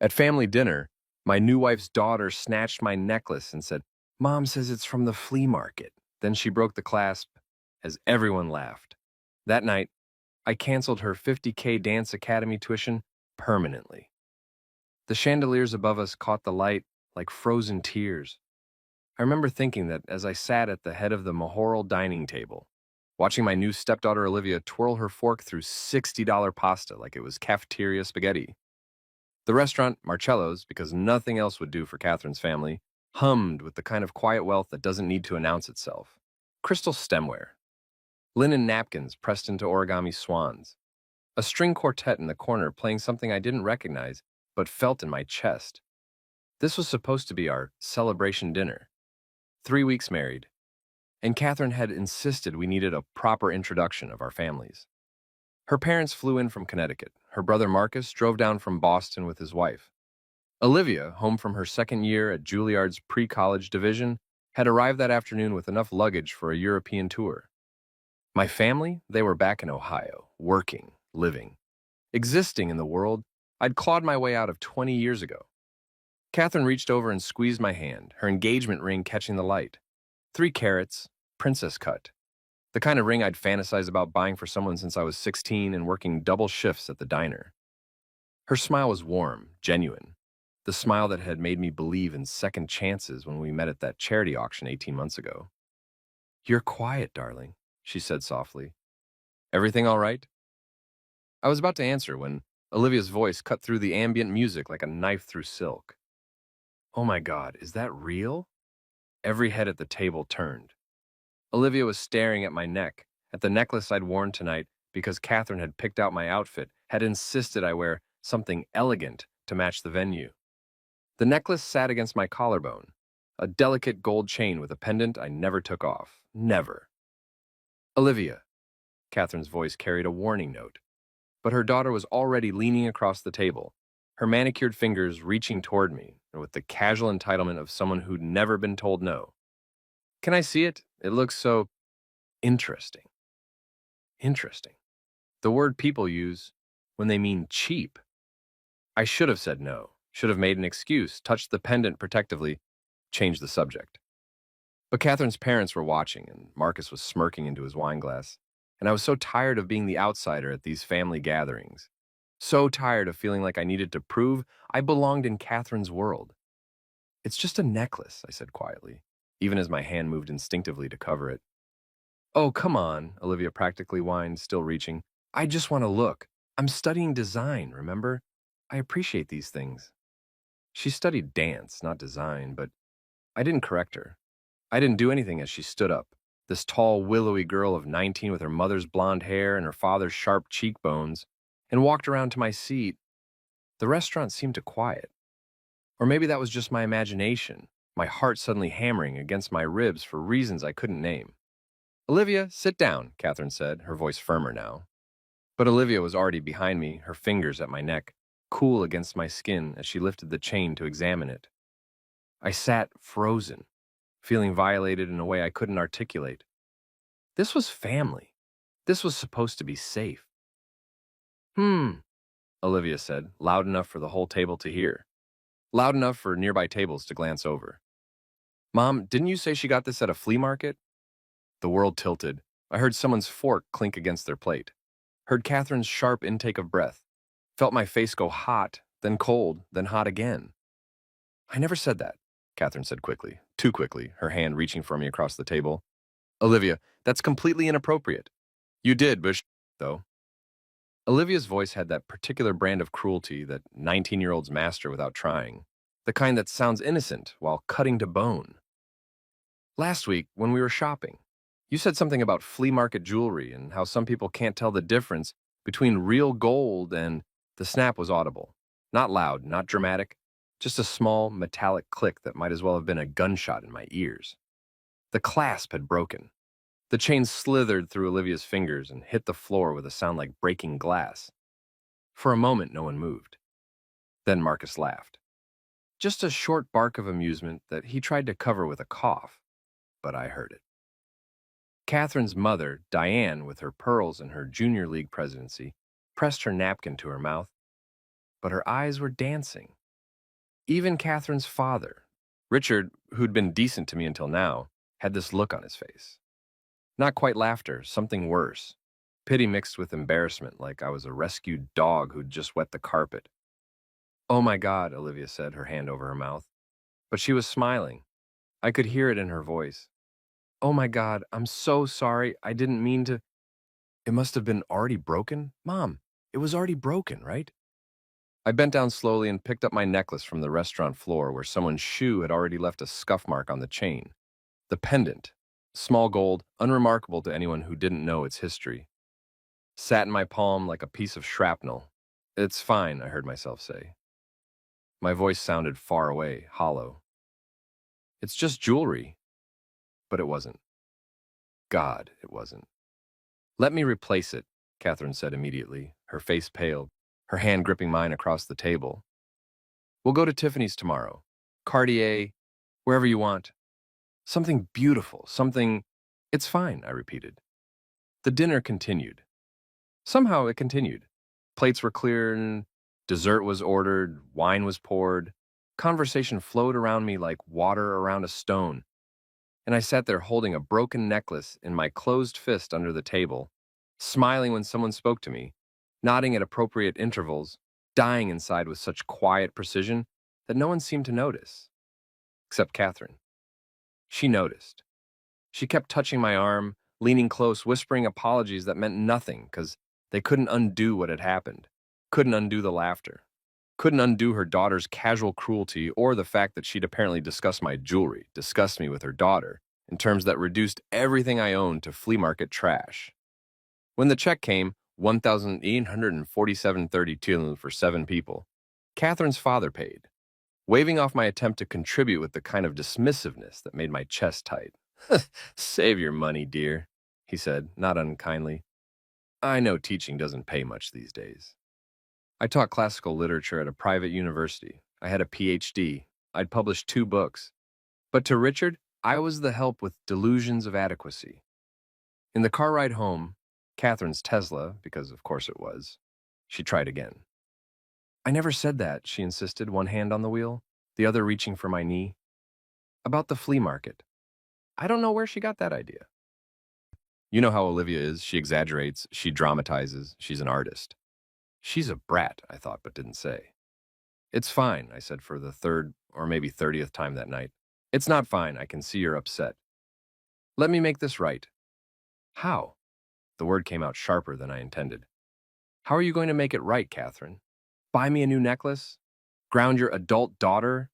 At family dinner, my new wife's daughter snatched my necklace and said, "Mom says it's from the flea market." Then she broke the clasp as everyone laughed. That night, I canceled her 50K dance academy tuition permanently. The chandeliers above us caught the light like frozen tears. I remember thinking that as I sat at the head of the mahoral dining table, watching my new stepdaughter Olivia twirl her fork through $60 pasta like it was cafeteria spaghetti. The restaurant, Marcello's, because nothing else would do for Catherine's family, hummed with the kind of quiet wealth that doesn't need to announce itself. Crystal stemware, linen napkins pressed into origami swans, a string quartet in the corner playing something I didn't recognize but felt in my chest. This was supposed to be our celebration dinner. 3 weeks married, and Catherine had insisted we needed a proper introduction of our families. Her parents flew in from Connecticut. Her brother Marcus drove down from Boston with his wife. Olivia, home from her second year at Juilliard's pre-college division, had arrived that afternoon with enough luggage for a European tour. My family, they were back in Ohio, working, living, existing in the world I'd clawed my way out of 20 years ago. Catherine reached over and squeezed my hand, her engagement ring catching the light. 3 carats, princess cut. The kind of ring I'd fantasized about buying for someone since I was 16 and working double shifts at the diner. Her smile was warm, genuine. The smile that had made me believe in second chances when we met at that charity auction 18 months ago. "You're quiet, darling," she said softly. "Everything all right?" I was about to answer when Olivia's voice cut through the ambient music like a knife through silk. "Oh my God, is that real?" Every head at the table turned. Olivia was staring at my neck, at the necklace I'd worn tonight because Catherine had picked out my outfit, had insisted I wear something elegant to match the venue. The necklace sat against my collarbone, a delicate gold chain with a pendant I never took off. Never. "Olivia," Catherine's voice carried a warning note, but her daughter was already leaning across the table, her manicured fingers reaching toward me with the casual entitlement of someone who'd never been told no. "Can I see it? It looks so interesting." Interesting. The word people use when they mean cheap. I should have said no, should have made an excuse, touched the pendant protectively, changed the subject. But Catherine's parents were watching, and Marcus was smirking into his wineglass, and I was so tired of being the outsider at these family gatherings. So tired of feeling like I needed to prove I belonged in Catherine's world. "It's just a necklace," I said quietly, even as my hand moved instinctively to cover it. "Oh, come on," Olivia practically whined, still reaching. "I just want to look. I'm studying design, remember? I appreciate these things." She studied dance, not design, but I didn't correct her. I didn't do anything as she stood up, this tall, willowy girl of 19 with her mother's blonde hair and her father's sharp cheekbones, and walked around to my seat. The restaurant seemed to quiet. Or maybe that was just my imagination, my heart suddenly hammering against my ribs for reasons I couldn't name. "Olivia, sit down," Catherine said, her voice firmer now. But Olivia was already behind me, her fingers at my neck, cool against my skin as she lifted the chain to examine it. I sat frozen, feeling violated in a way I couldn't articulate. This was family. This was supposed to be safe. "Hmm," Olivia said, loud enough for the whole table to hear, loud enough for nearby tables to glance over. "Mom, didn't you say she got this at a flea market?" The world tilted. I heard someone's fork clink against their plate, heard Catherine's sharp intake of breath, felt my face go hot, then cold, then hot again. "I never said that," Catherine said quickly, too quickly, her hand reaching for me across the table. "Olivia, that's completely inappropriate." "You did, Bush, though." Olivia's voice had that particular brand of cruelty that 19-year-olds master without trying, the kind that sounds innocent while cutting to bone. "Last week, when we were shopping, you said something about flea market jewelry and how some people can't tell the difference between real gold and—" The snap was audible. Not loud, not dramatic, just a small, metallic click that might as well have been a gunshot in my ears. The clasp had broken. The chain slithered through Olivia's fingers and hit the floor with a sound like breaking glass. For a moment, no one moved. Then Marcus laughed. Just a short bark of amusement that he tried to cover with a cough, but I heard it. Catherine's mother, Diane, with her pearls and her junior league presidency, pressed her napkin to her mouth, but her eyes were dancing, Even Catherine's father, Richard, who'd been decent to me until now, had this look on his face. Not quite laughter, something worse. Pity mixed with embarrassment, like I was a rescued dog who'd just wet the carpet. Oh my God, Olivia said, her hand over her mouth. But she was smiling. I could hear it in her voice. Oh my God, I'm so sorry. I didn't mean to. It must have been already broken? Mom, it was already broken, right? I bent down slowly and picked up my necklace from the restaurant floor where someone's shoe had already left a scuff mark on the chain. The pendant, small gold, unremarkable to anyone who didn't know its history, sat in my palm like a piece of shrapnel. It's fine, I heard myself say. My voice sounded far away, hollow. It's just jewelry. But it wasn't. God, it wasn't. Let me replace it, Catherine said immediately, her face pale, her hand gripping mine across the table. We'll go to Tiffany's tomorrow. Cartier, wherever you want. Something beautiful, something... It's fine, I repeated. The dinner continued. Somehow it continued. Plates were cleared, dessert was ordered, wine was poured. Conversation flowed around me like water around a stone, and I sat there holding a broken necklace in my closed fist under the table, smiling when someone spoke to me, nodding at appropriate intervals, dying inside with such quiet precision that no one seemed to notice, except Catherine. She noticed. She kept touching my arm, leaning close, whispering apologies that meant nothing because they couldn't undo what had happened, couldn't undo the laughter, couldn't undo her daughter's casual cruelty or the fact that she'd apparently discussed my jewelry, discussed me with her daughter, in terms that reduced everything I owned to flea market trash. When the check came, $1,847.32 for 7 people, Catherine's father paid, waving off my attempt to contribute with the kind of dismissiveness that made my chest tight. Save your money, dear, he said, not unkindly. I know teaching doesn't pay much these days. I taught classical literature at a private university. I had a PhD. I'd published 2 books. But to Richard, I was the help with delusions of adequacy. In the car ride home, Catherine's Tesla, because of course it was, she tried again. I never said that, she insisted, one hand on the wheel, the other reaching for my knee. About the flea market. I don't know where she got that idea. You know how Olivia is. She exaggerates, she dramatizes, she's an artist. She's a brat, I thought, but didn't say. It's fine, I said for the 3rd or maybe 30th time that night. It's not fine, I can see you're upset. Let me make this right. How? The word came out sharper than I intended. How are you going to make it right, Catherine? Buy me a new necklace? Ground your adult daughter?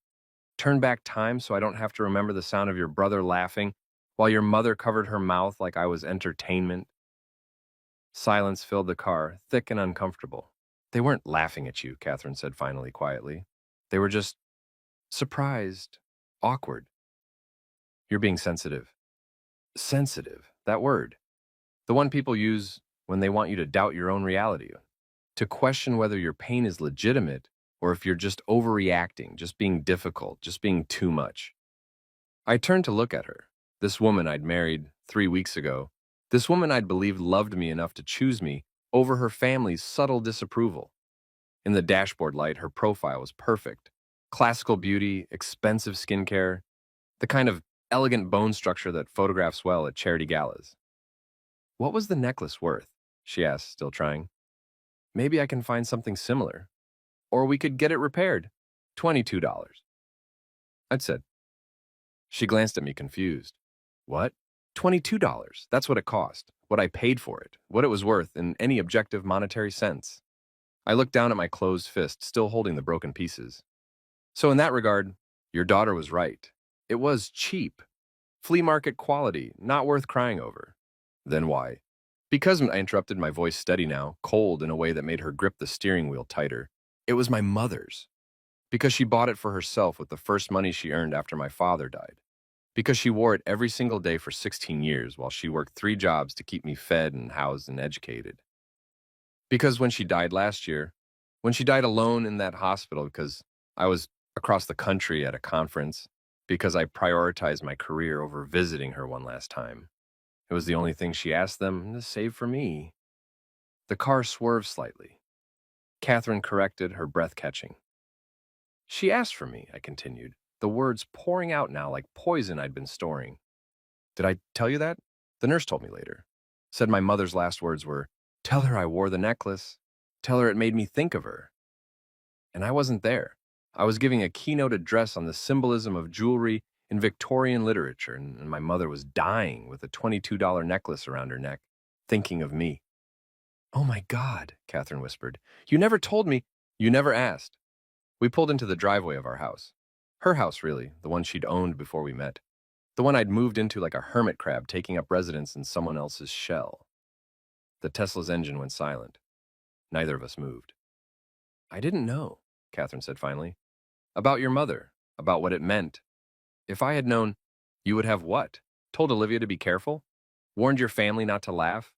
Turn back time so I don't have to remember the sound of your brother laughing while your mother covered her mouth like I was entertainment? Silence filled the car, thick and uncomfortable. They weren't laughing at you, Catherine said finally, quietly. They were just surprised, awkward. You're being sensitive. Sensitive, that word. The one people use when they want you to doubt your own reality, to question whether your pain is legitimate or if you're just overreacting, just being difficult, just being too much. I turned to look at her, this woman I'd married 3 weeks ago, this woman I'd believed loved me enough to choose me over her family's subtle disapproval. In the dashboard light, her profile was perfect. Classical beauty, expensive skincare, the kind of elegant bone structure that photographs well at charity galas. What was the necklace worth? She asked, still trying. Maybe I can find something similar. Or we could get it repaired. $22. I'd said. She glanced at me confused. What? $22. That's what it cost, what I paid for it, what it was worth in any objective monetary sense. I looked down at my closed fist, still holding the broken pieces. So in that regard, your daughter was right. It was cheap. Flea market quality, not worth crying over. Then why? Because, I interrupted, my voice steady now, cold in a way that made her grip the steering wheel tighter. It was my mother's. Because she bought it for herself with the first money she earned after my father died. Because she wore it every single day for 16 years while she worked 3 jobs to keep me fed and housed and educated. Because when she died last year, when she died alone in that hospital because I was across the country at a conference, because I prioritized my career over visiting her one last time. It was the only thing she asked them to save for me. The car swerved slightly. Catherine corrected, her breath catching. She asked for me, I continued, the words pouring out now like poison I'd been storing. Did I tell you that? The nurse told me later. Said my mother's last words were, "Tell her I wore the necklace. Tell her it made me think of her." And I wasn't there. I was giving a keynote address on the symbolism of jewelry in Victorian literature, and my mother was dying with a $22 necklace around her neck, thinking of me. "Oh my God," Catherine whispered. "You never told me." "You never asked." We pulled into the driveway of our house. Her house, really, the one she'd owned before we met. The one I'd moved into like a hermit crab taking up residence in someone else's shell. The Tesla's engine went silent. Neither of us moved. "I didn't know," Catherine said finally. "About your mother, about what it meant. If I had known, you would have what? Told Olivia to be careful? Warned your family not to laugh?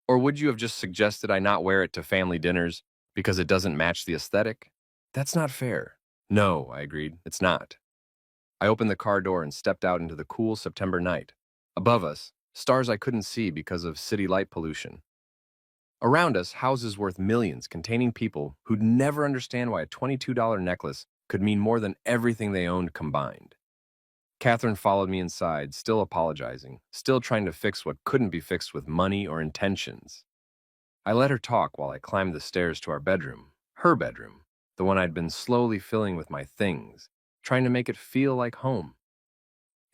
Or would you have just suggested I not wear it to family dinners because it doesn't match the aesthetic? That's not fair." "No," I agreed, "it's not." I opened the car door and stepped out into the cool September night. Above us, stars I couldn't see because of city light pollution. Around us, houses worth millions containing people who'd never understand why a $22 necklace could mean more than everything they owned combined. Catherine followed me inside, still apologizing, still trying to fix what couldn't be fixed with money or intentions. I let her talk while I climbed the stairs to our bedroom, her bedroom, the one I'd been slowly filling with my things, trying to make it feel like home.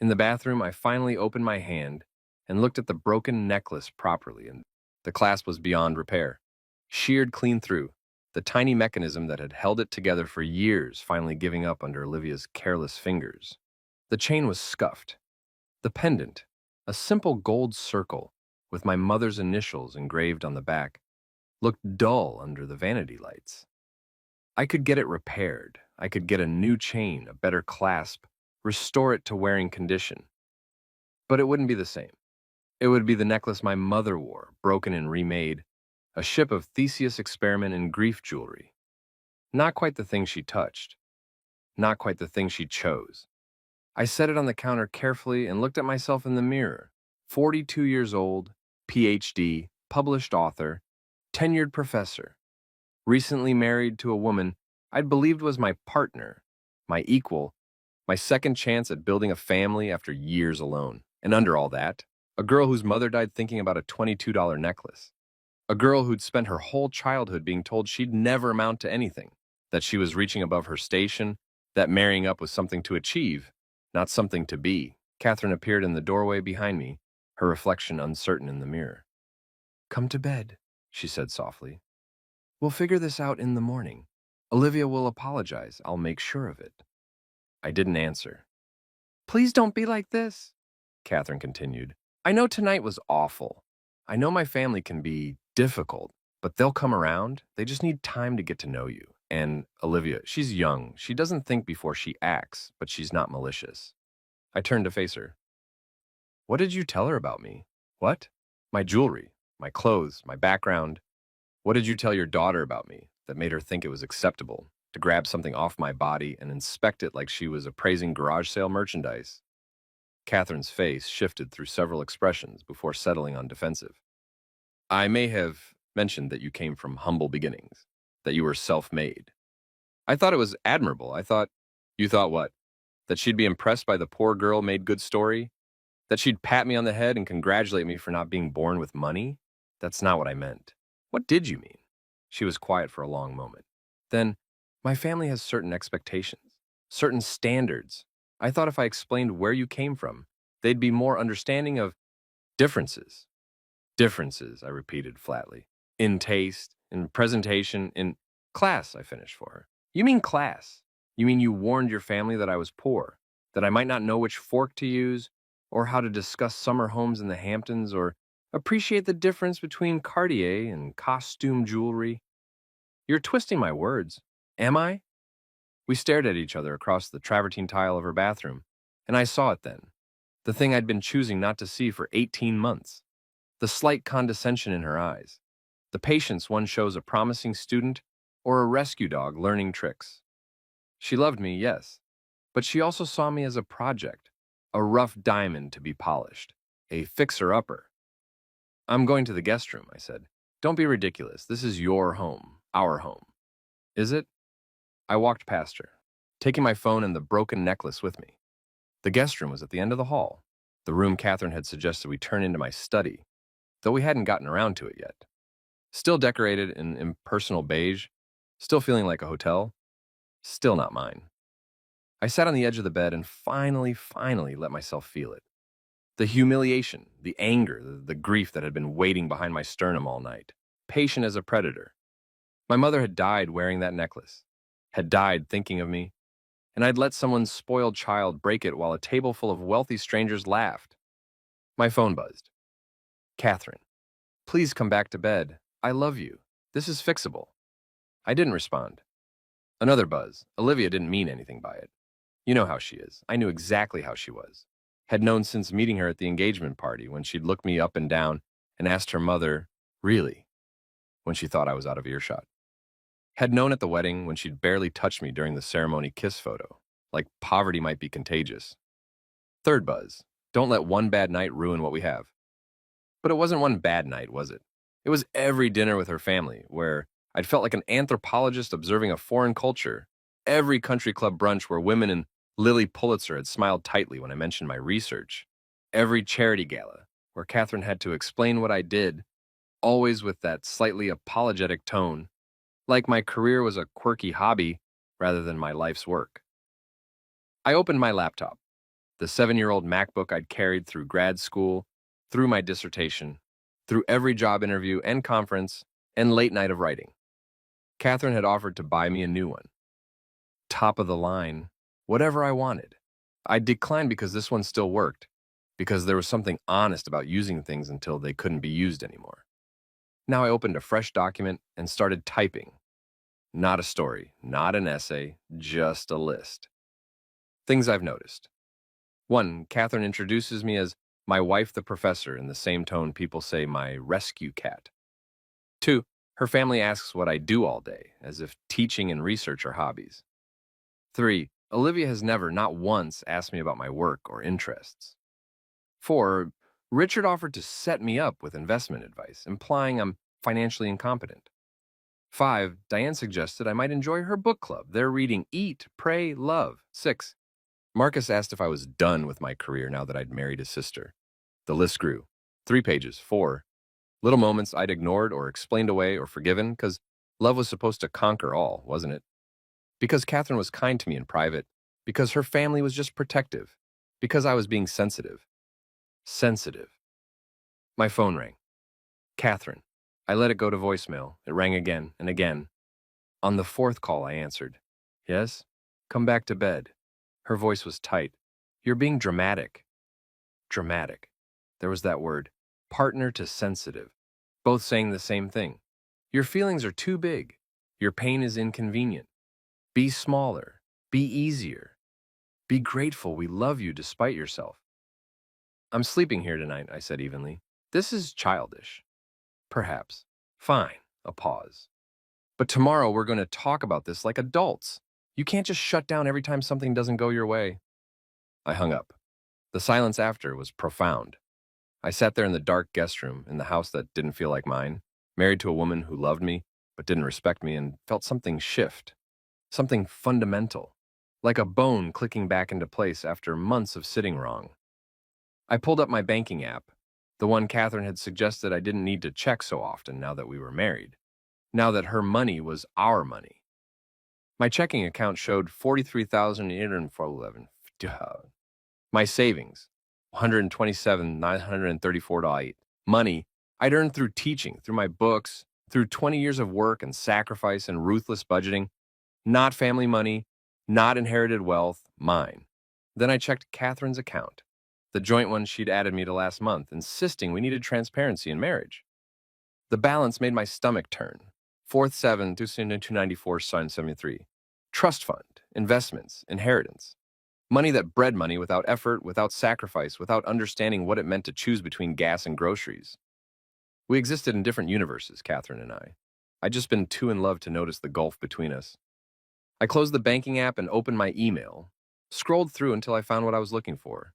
In the bathroom, I finally opened my hand and looked at the broken necklace properly, and the clasp was beyond repair. Sheared clean through, the tiny mechanism that had held it together for years finally giving up under Olivia's careless fingers. The chain was scuffed. The pendant, a simple gold circle with my mother's initials engraved on the back, looked dull under the vanity lights. I could get it repaired. I could get a new chain, a better clasp, restore it to wearing condition. But it wouldn't be the same. It would be the necklace my mother wore, broken and remade, a ship of Theseus experiment in grief jewelry. Not quite the thing she touched. Not quite the thing she chose. I set it on the counter carefully and looked at myself in the mirror. 42 years old, PhD, published author, tenured professor, recently married to a woman I'd believed was my partner, my equal, my second chance at building a family after years alone. And under all that, a girl whose mother died thinking about a $22 necklace. A girl who'd spent her whole childhood being told she'd never amount to anything, that she was reaching above her station, that marrying up was something to achieve, not something to be. Catherine appeared in the doorway behind me, her reflection uncertain in the mirror. "Come to bed," she said softly. "We'll figure this out in the morning. Olivia will apologize. I'll make sure of it." I didn't answer. "Please don't be like this," Catherine continued. "I know tonight was awful. I know my family can be difficult, but they'll come around. They just need time to get to know you. And Olivia, she's young. She doesn't think before she acts, but she's not malicious." I turned to face her. "What did you tell her about me?" "What?" "My jewelry, my clothes, my background. What did you tell your daughter about me that made her think it was acceptable to grab something off my body and inspect it like she was appraising garage sale merchandise?" Catherine's face shifted through several expressions before settling on defensive. "I may have mentioned that you came from humble beginnings, that you were self-made. I thought it was admirable. I thought—" "You thought what? That she'd be impressed by the poor girl made good story? That she'd pat me on the head and congratulate me for not being born with money? That's not what I meant." "What did you mean?" She was quiet for a long moment. "Then, my family has certain expectations, certain standards. I thought if I explained where you came from, they'd be more understanding of differences." "Differences," I repeated flatly. "In taste, in presentation, in class," I finished for her. "You mean class? You mean you warned your family that I was poor, that I might not know which fork to use, or how to discuss summer homes in the Hamptons, or appreciate the difference between Cartier and costume jewelry? You're twisting my words. Am I?" We stared at each other across the travertine tile of her bathroom, and I saw it then, the thing I'd been choosing not to see for 18 months. The slight condescension in her eyes, the patience one shows a promising student or a rescue dog learning tricks. She loved me, yes, but she also saw me as a project, a rough diamond to be polished, a fixer-upper. "I'm going to the guest room," I said. "Don't be ridiculous. This is your home, our home." "Is it?" I walked past her. taking my phone and the broken necklace with me. The guest room was at the end of the hall, the room Catherine had suggested we turn into my study, though we hadn't gotten around to it yet. Still decorated in impersonal beige, still feeling like a hotel, still not mine. I sat on the edge of the bed and finally let myself feel it. The humiliation, the anger, the grief that had been waiting behind my sternum all night, patient as a predator. My mother had died wearing that necklace, had died thinking of me, and I'd let someone's spoiled child break it while a table full of wealthy strangers laughed. My phone buzzed. Catherine, please come back to bed. I love you. This is fixable. I didn't respond. Another buzz. Olivia didn't mean anything by it. You know how she is. I knew exactly how she was. Had known since meeting her at the engagement party when she'd looked me up and down and asked her mother, really, when she thought I was out of earshot. Had known at the wedding when she'd barely touched me during the ceremony kiss photo, like poverty might be contagious. Third buzz. Don't let one bad night ruin what we have. But it wasn't one bad night, was it? It was every dinner with her family, where I'd felt like an anthropologist observing a foreign culture. Every country club brunch where women in Lily Pulitzer had smiled tightly when I mentioned my research. Every charity gala where Catherine had to explain what I did, always with that slightly apologetic tone, like my career was a quirky hobby rather than my life's work. I opened my laptop, the 7-year-old MacBook I'd carried through grad school, through my dissertation, through every job interview and conference and late night of writing. Catherine had offered to buy me a new one. Top of the line, whatever I wanted. I declined because this one still worked, because there was something honest about using things until they couldn't be used anymore. Now I opened a fresh document and started typing. Not a story, not an essay, just a list. Things I've noticed. 1. Catherine introduces me as my wife the professor in the same tone people say my rescue cat. 2. Her family asks what I do all day, as if teaching and research are hobbies. 3. Olivia has never, not once, asked me about my work or interests. 4. Richard offered to set me up with investment advice, implying I'm financially incompetent. 5. Diane suggested I might enjoy her book club. They're reading Eat, Pray, Love. 6. Marcus asked if I was done with my career now that I'd married his sister. The list grew. 3 pages. 4. Little moments I'd ignored or explained away or forgiven because love was supposed to conquer all, wasn't it? Because Catherine was kind to me in private. Because her family was just protective. Because I was being sensitive. Sensitive. My phone rang. Catherine. I let it go to voicemail. It rang again and again. On the 4th call, I answered. Yes? Come back to bed. Her voice was tight. You're being dramatic. Dramatic. There was that word. Partner to sensitive. Both saying the same thing. Your feelings are too big. Your pain is inconvenient. Be smaller. Be easier. Be grateful we love you despite yourself. I'm sleeping here tonight, I said evenly. This is childish. Perhaps. Fine. A pause. But tomorrow we're going to talk about this like adults. You can't just shut down every time something doesn't go your way. I hung up. The silence after was profound. I sat there in the dark guest room in the house that didn't feel like mine, married to a woman who loved me but didn't respect me, and felt something shift. Something fundamental. Like a bone clicking back into place after months of sitting wrong. I pulled up my banking app, the one Catherine had suggested I didn't need to check so often now that we were married, now that her money was our money. My checking account showed $43,811. My savings, $127,934. Money I'd earned through teaching, through my books, through 20 years of work and sacrifice and ruthless budgeting. Not family money, not inherited wealth, mine. Then I checked Catherine's account, the joint one she'd added me to last month, insisting we needed transparency in marriage. The balance made my stomach turn. 4th 7 294 73. Trust fund, investments, inheritance. Money that bred money without effort, without sacrifice, without understanding what it meant to choose between gas and groceries. We existed in different universes, Catherine and I. I'd just been too in love to notice the gulf between us. I closed the banking app and opened my email, scrolled through until I found what I was looking for.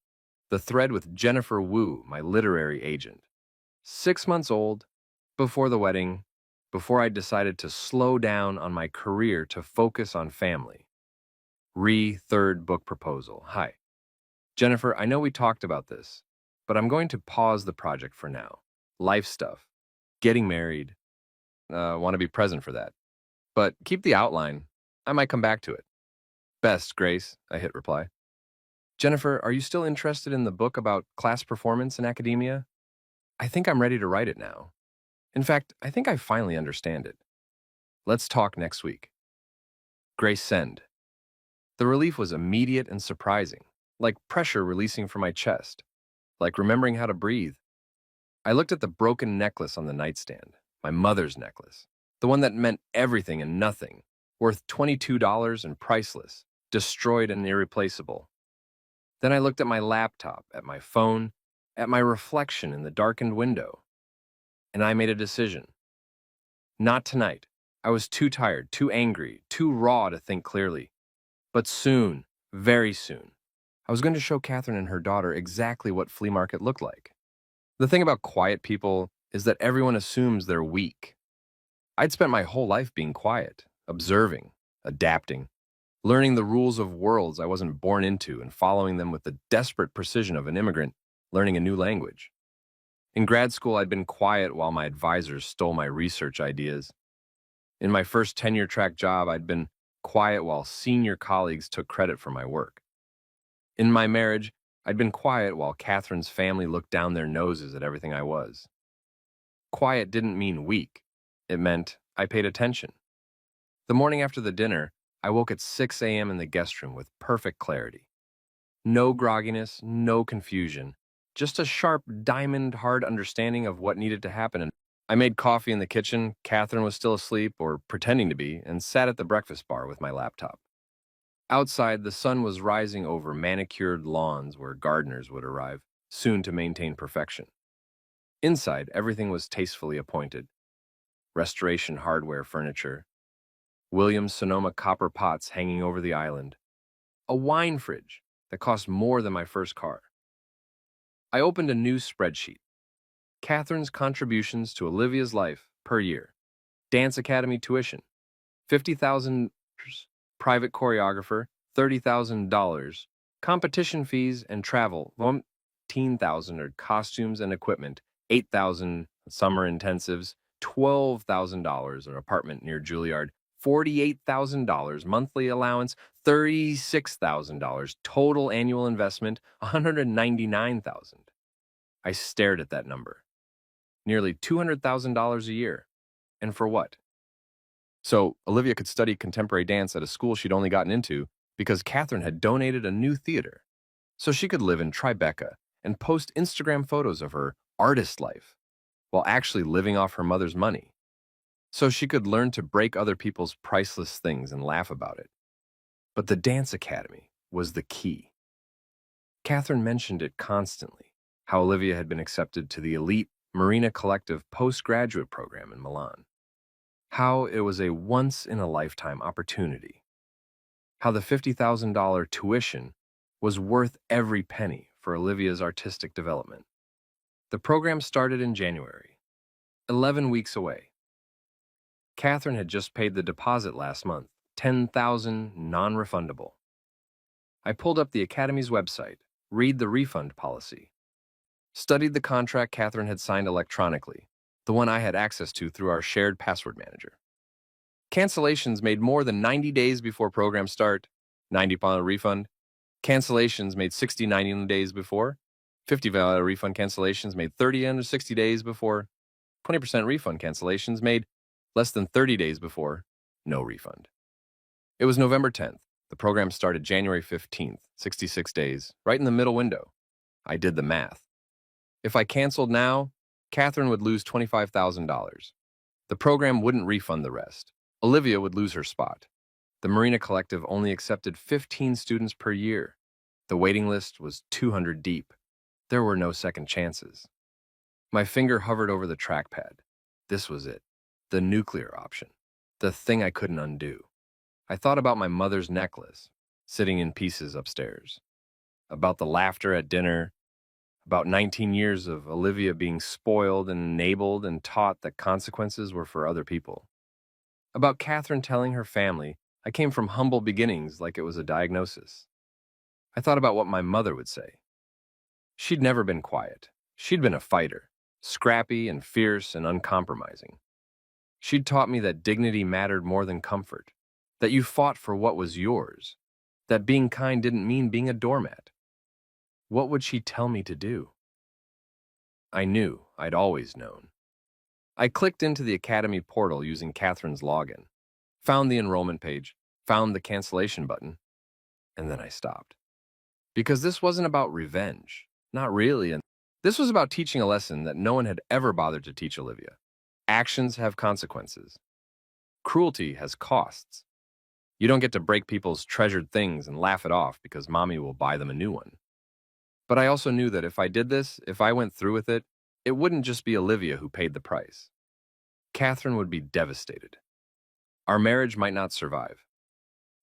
The thread with Jennifer Wu, my literary agent. 6 months old, before the wedding, before I decided to slow down on my career to focus on family. Third book proposal. Hi. Jennifer, I know we talked about this, but I'm going to pause the project for now. Life stuff. Getting married. Want to be present for that. But keep the outline. I might come back to it. Best, Grace, I hit reply. Jennifer, are you still interested in the book about class performance in academia? I think I'm ready to write it now. In fact, I think I finally understand it. Let's talk next week. Grace send. The relief was immediate and surprising, like pressure releasing from my chest, like remembering how to breathe. I looked at the broken necklace on the nightstand, my mother's necklace, the one that meant everything and nothing, worth $22 and priceless, destroyed and irreplaceable. Then I looked at my laptop, at my phone, at my reflection in the darkened window, and I made a decision. Not tonight. I was too tired, too angry, too raw to think clearly. But soon, very soon, I was going to show Catherine and her daughter exactly what flea market looked like. The thing about quiet people is that everyone assumes they're weak. I'd spent my whole life being quiet, observing, adapting, learning the rules of worlds I wasn't born into and following them with the desperate precision of an immigrant learning a new language. In grad school, I'd been quiet while my advisors stole my research ideas. In my first tenure-track job, I'd been quiet while senior colleagues took credit for my work. In my marriage, I'd been quiet while Catherine's family looked down their noses at everything I was. Quiet didn't mean weak. It meant I paid attention. The morning after the dinner, I woke at 6 a.m. in the guest room with perfect clarity. No grogginess, no confusion, just a sharp, diamond-hard understanding of what needed to happen. And I made coffee in the kitchen, Catherine was still asleep, or pretending to be, and sat at the breakfast bar with my laptop. Outside, the sun was rising over manicured lawns where gardeners would arrive, soon to maintain perfection. Inside, everything was tastefully appointed. Restoration hardware furniture, Williams-Sonoma copper pots hanging over the island, a wine fridge that cost more than my first car. I opened a new spreadsheet. Catherine's contributions to Olivia's life per year. Dance Academy tuition, $50,000. Private choreographer, $30,000. Competition fees and travel, $15,000. Costumes and equipment, $8,000. Summer intensives, $12,000. An apartment near Juilliard, $48,000. Monthly allowance, $36,000. Total annual investment, $199,000. I stared at that number. Nearly $200,000 a year. And for what? So Olivia could study contemporary dance at a school she'd only gotten into because Catherine had donated a new theater. So she could live in Tribeca and post Instagram photos of her artist life while actually living off her mother's money. So she could learn to break other people's priceless things and laugh about it. But the Dance Academy was the key. Catherine mentioned it constantly, how Olivia had been accepted to the elite Marina Collective postgraduate program in Milan. How it was a once-in-a-lifetime opportunity. How the $50,000 tuition was worth every penny for Olivia's artistic development. The program started in January, 11 weeks away. Catherine had just paid the deposit last month, $10,000 non-refundable. I pulled up the Academy's website, read the refund policy, studied the contract Catherine had signed electronically, the one I had access to through our shared password manager. Cancellations made more than 90 days before program start, $90 refund. Cancellations made 90 days before, $50 refund. Cancellations made 30 under 60 days before, 20% refund. Cancellations made less than 30 days before, no refund. It was November 10th. The program started January 15th, 66 days, right in the middle window. I did the math. If I canceled now, Catherine would lose $25,000. The program wouldn't refund the rest. Olivia would lose her spot. The Marina Collective only accepted 15 students per year. The waiting list was 200 deep. There were no second chances. My finger hovered over the trackpad. This was it. The nuclear option. The thing I couldn't undo. I thought about my mother's necklace, sitting in pieces upstairs. About the laughter at dinner. About 19 years of Olivia being spoiled and enabled and taught that consequences were for other people. About Catherine telling her family I came from humble beginnings like it was a diagnosis. I thought about what my mother would say. She'd never been quiet. She'd been a fighter, scrappy and fierce and uncompromising. She'd taught me that dignity mattered more than comfort, that you fought for what was yours, that being kind didn't mean being a doormat. What would she tell me to do? I knew, I'd always known. I clicked into the Academy portal using Catherine's login, found the enrollment page, found the cancellation button, and then I stopped. Because this wasn't about revenge. Not really. And this was about teaching a lesson that no one had ever bothered to teach Olivia. Actions have consequences. Cruelty has costs. You don't get to break people's treasured things and laugh it off because mommy will buy them a new one. But I also knew that if I did this, if I went through with it, it wouldn't just be Olivia who paid the price. Catherine would be devastated. Our marriage might not survive.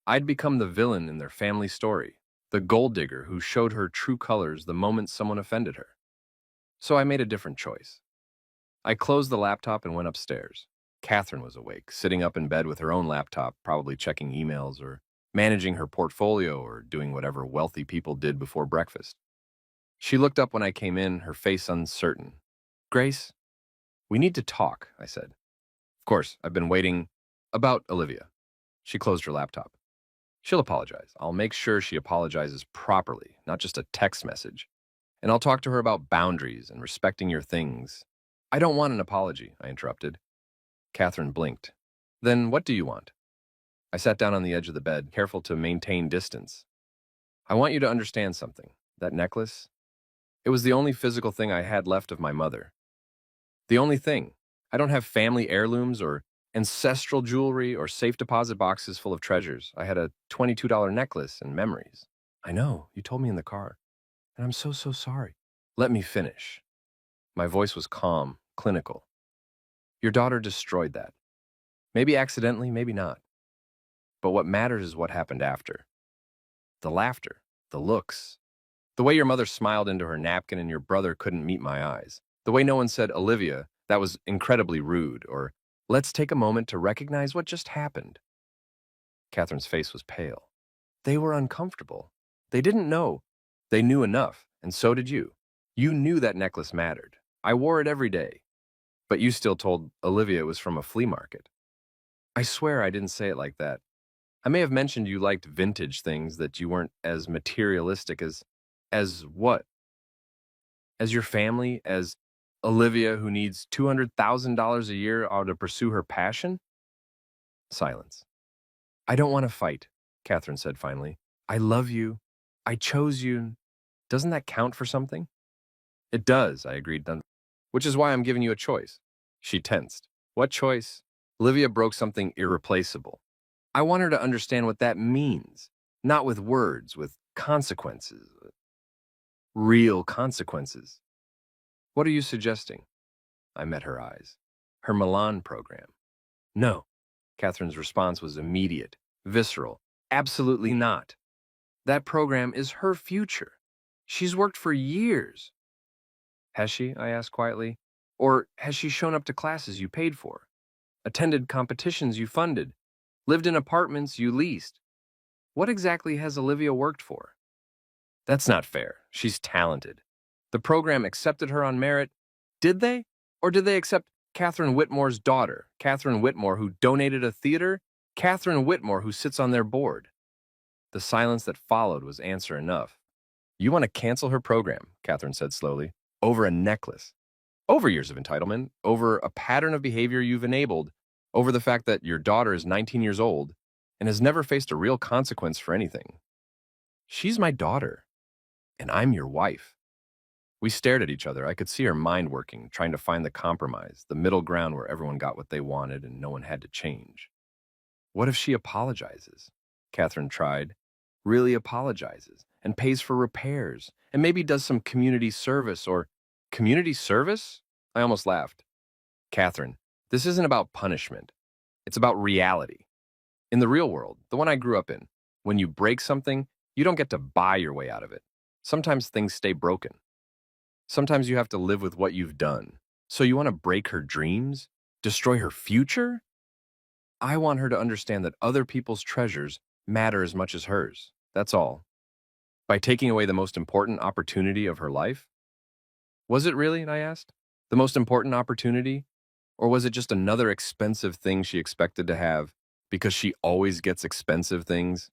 I'd become the villain in their family story, the gold digger who showed her true colors the moment someone offended her. So I made a different choice. I closed the laptop and went upstairs. Catherine was awake, sitting up in bed with her own laptop, probably checking emails or managing her portfolio or doing whatever wealthy people did before breakfast. She looked up when I came in, her face uncertain. "Grace, we need to talk," I said. "Of course, I've been waiting." "About Olivia." She closed her laptop. "She'll apologize. I'll make sure she apologizes properly, not just a text message. And I'll talk to her about boundaries and respecting your things." "I don't want an apology," I interrupted. Catherine blinked. "Then what do you want?" I sat down on the edge of the bed, careful to maintain distance. "I want you to understand something. That necklace, it was the only physical thing I had left of my mother. The only thing. I don't have family heirlooms or ancestral jewelry or safe deposit boxes full of treasures. I had a $22 necklace and memories." "I know, you told me in the car. And I'm so sorry." "Let me finish." My voice was calm, clinical. "Your daughter destroyed that. Maybe accidentally, maybe not. But what matters is what happened after. The laughter, the looks, the way your mother smiled into her napkin and your brother couldn't meet my eyes. The way no one said, 'Olivia, that was incredibly rude,' or 'let's take a moment to recognize what just happened.'" Catherine's face was pale. "They were uncomfortable. They didn't know. They knew enough, and so did you. You knew that necklace mattered. I wore it every day. But you still told Olivia it was from a flea market." "I swear I didn't say it like that. I may have mentioned you liked vintage things, that you weren't as materialistic as what? As your family? As Olivia who needs $200,000 a year to pursue her passion?" Silence. "I don't want to fight," Catherine said finally. "I love you. I chose you. Doesn't that count for something?" "It does," I agreed, "which is why I'm giving you a choice." She tensed. "What choice?" "Olivia broke something irreplaceable. I want her to understand what that means. Not with words, with consequences. Real consequences." "What are you suggesting?" I met her eyes. "Her Milan program." "No." Catherine's response was immediate, visceral. "Absolutely not. That program is her future. She's worked for years." "Has she?" I asked quietly. "Or has she shown up to classes you paid for, attended competitions you funded, lived in apartments you leased? What exactly has Olivia worked for?" "That's not fair. She's talented. The program accepted her on merit. Did they? Or did they accept Catherine Whitmore's daughter, Catherine Whitmore, who donated a theater, Catherine Whitmore, who sits on their board?" The silence that followed was answer enough. "You want to cancel her program," Catherine said slowly, "over a necklace. Over years of entitlement, over a pattern of behavior you've enabled, over the fact that your daughter is 19 years old and has never faced a real consequence for anything. She's my daughter, and I'm your wife." We stared at each other. I could see her mind working, trying to find the compromise, the middle ground where everyone got what they wanted and no one had to change. "What if she apologizes?" Catherine tried. "Really apologizes and pays for repairs and maybe does some community service or—" "Community service?" I almost laughed. "Catherine, this isn't about punishment. It's about reality. In the real world, the one I grew up in, when you break something, you don't get to buy your way out of it. Sometimes things stay broken. Sometimes you have to live with what you've done. So you want to break her dreams? Destroy her future?" I want her to understand that other people's treasures matter as much as hers. That's all. By taking away the most important opportunity of her life? Was it really, I asked? The most important opportunity? Or was it just another expensive thing she expected to have because she always gets expensive things?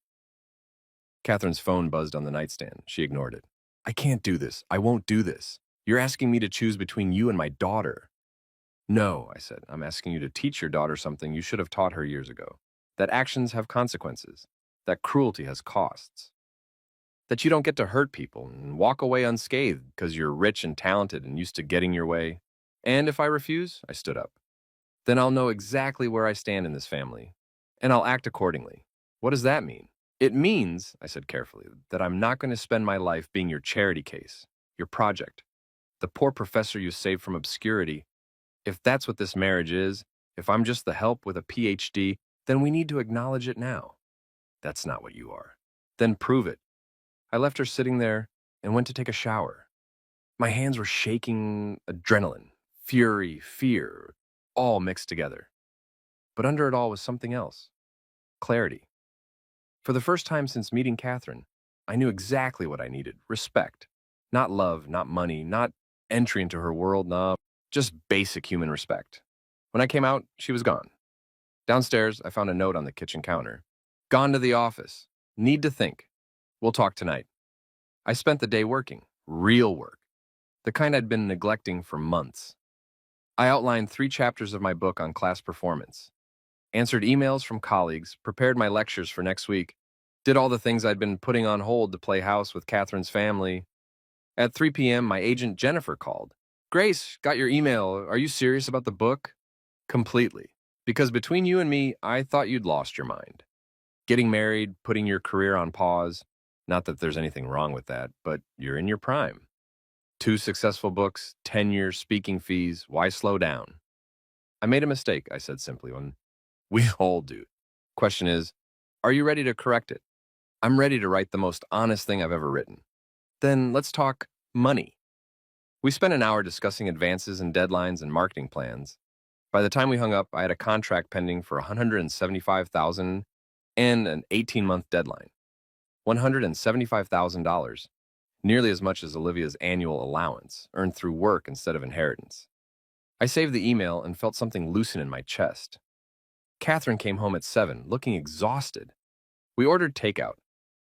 Catherine's phone buzzed on the nightstand. She ignored it. I can't do this. I won't do this. You're asking me to choose between you and my daughter. No, I said. I'm asking you to teach your daughter something you should have taught her years ago. That actions have consequences. That cruelty has costs. That you don't get to hurt people and walk away unscathed because you're rich and talented and used to getting your way. And if I refuse, I stood up. Then I'll know exactly where I stand in this family. And I'll act accordingly. What does that mean? It means, I said carefully, that I'm not going to spend my life being your charity case, your project, the poor professor you saved from obscurity. If that's what this marriage is, if I'm just the help with a PhD, then we need to acknowledge it now. That's not what you are. Then prove it. I left her sitting there and went to take a shower. My hands were shaking, adrenaline, fury, fear, all mixed together. But under it all was something else. Clarity. For the first time since meeting Catherine, I knew exactly what I needed. Respect. Not love, not money, not entry into her world, no, just basic human respect. When I came out, she was gone. Downstairs, I found a note on the kitchen counter. Gone to the office. Need to think. We'll talk tonight. I spent the day working. Real work. The kind I'd been neglecting for months. I outlined 3 chapters of my book on class performance, answered emails from colleagues, prepared my lectures for next week, did all the things I'd been putting on hold to play house with Catherine's family. At 3 p.m., my agent Jennifer called. Grace, got your email. Are you serious about the book? Completely. Because between you and me, I thought you'd lost your mind. Getting married, putting your career on pause. Not that there's anything wrong with that, but you're in your prime. 2 successful books, 10 years speaking fees. Why slow down? I made a mistake, I said simply. When we all do. Question is, are you ready to correct it? I'm ready to write the most honest thing I've ever written. Then let's talk money. We spent an hour discussing advances and deadlines and marketing plans. By the time we hung up, I had a contract pending for $175,000 and an 18-month deadline. $175,000, nearly as much as Olivia's annual allowance, earned through work instead of inheritance. I saved the email and felt something loosen in my chest. Catherine came home at 7, looking exhausted. We ordered takeout,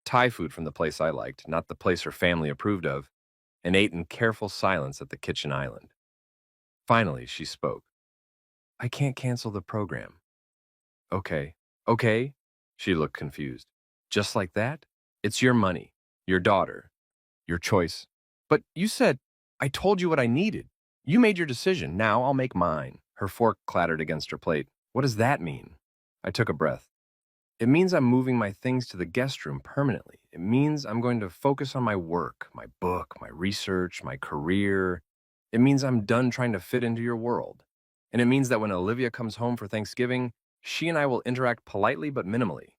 Thai food from the place I liked, not the place her family approved of, and ate in careful silence at the kitchen island. Finally, she spoke. I can't cancel the program. Okay. Okay? She looked confused. Just like that? It's your money, your daughter, your choice. But you said, I told you what I needed. You made your decision. Now I'll make mine. Her fork clattered against her plate. What does that mean? I took a breath. It means I'm moving my things to the guest room permanently. It means I'm going to focus on my work, my book, my research, my career. It means I'm done trying to fit into your world. And it means that when Olivia comes home for Thanksgiving, she and I will interact politely but minimally.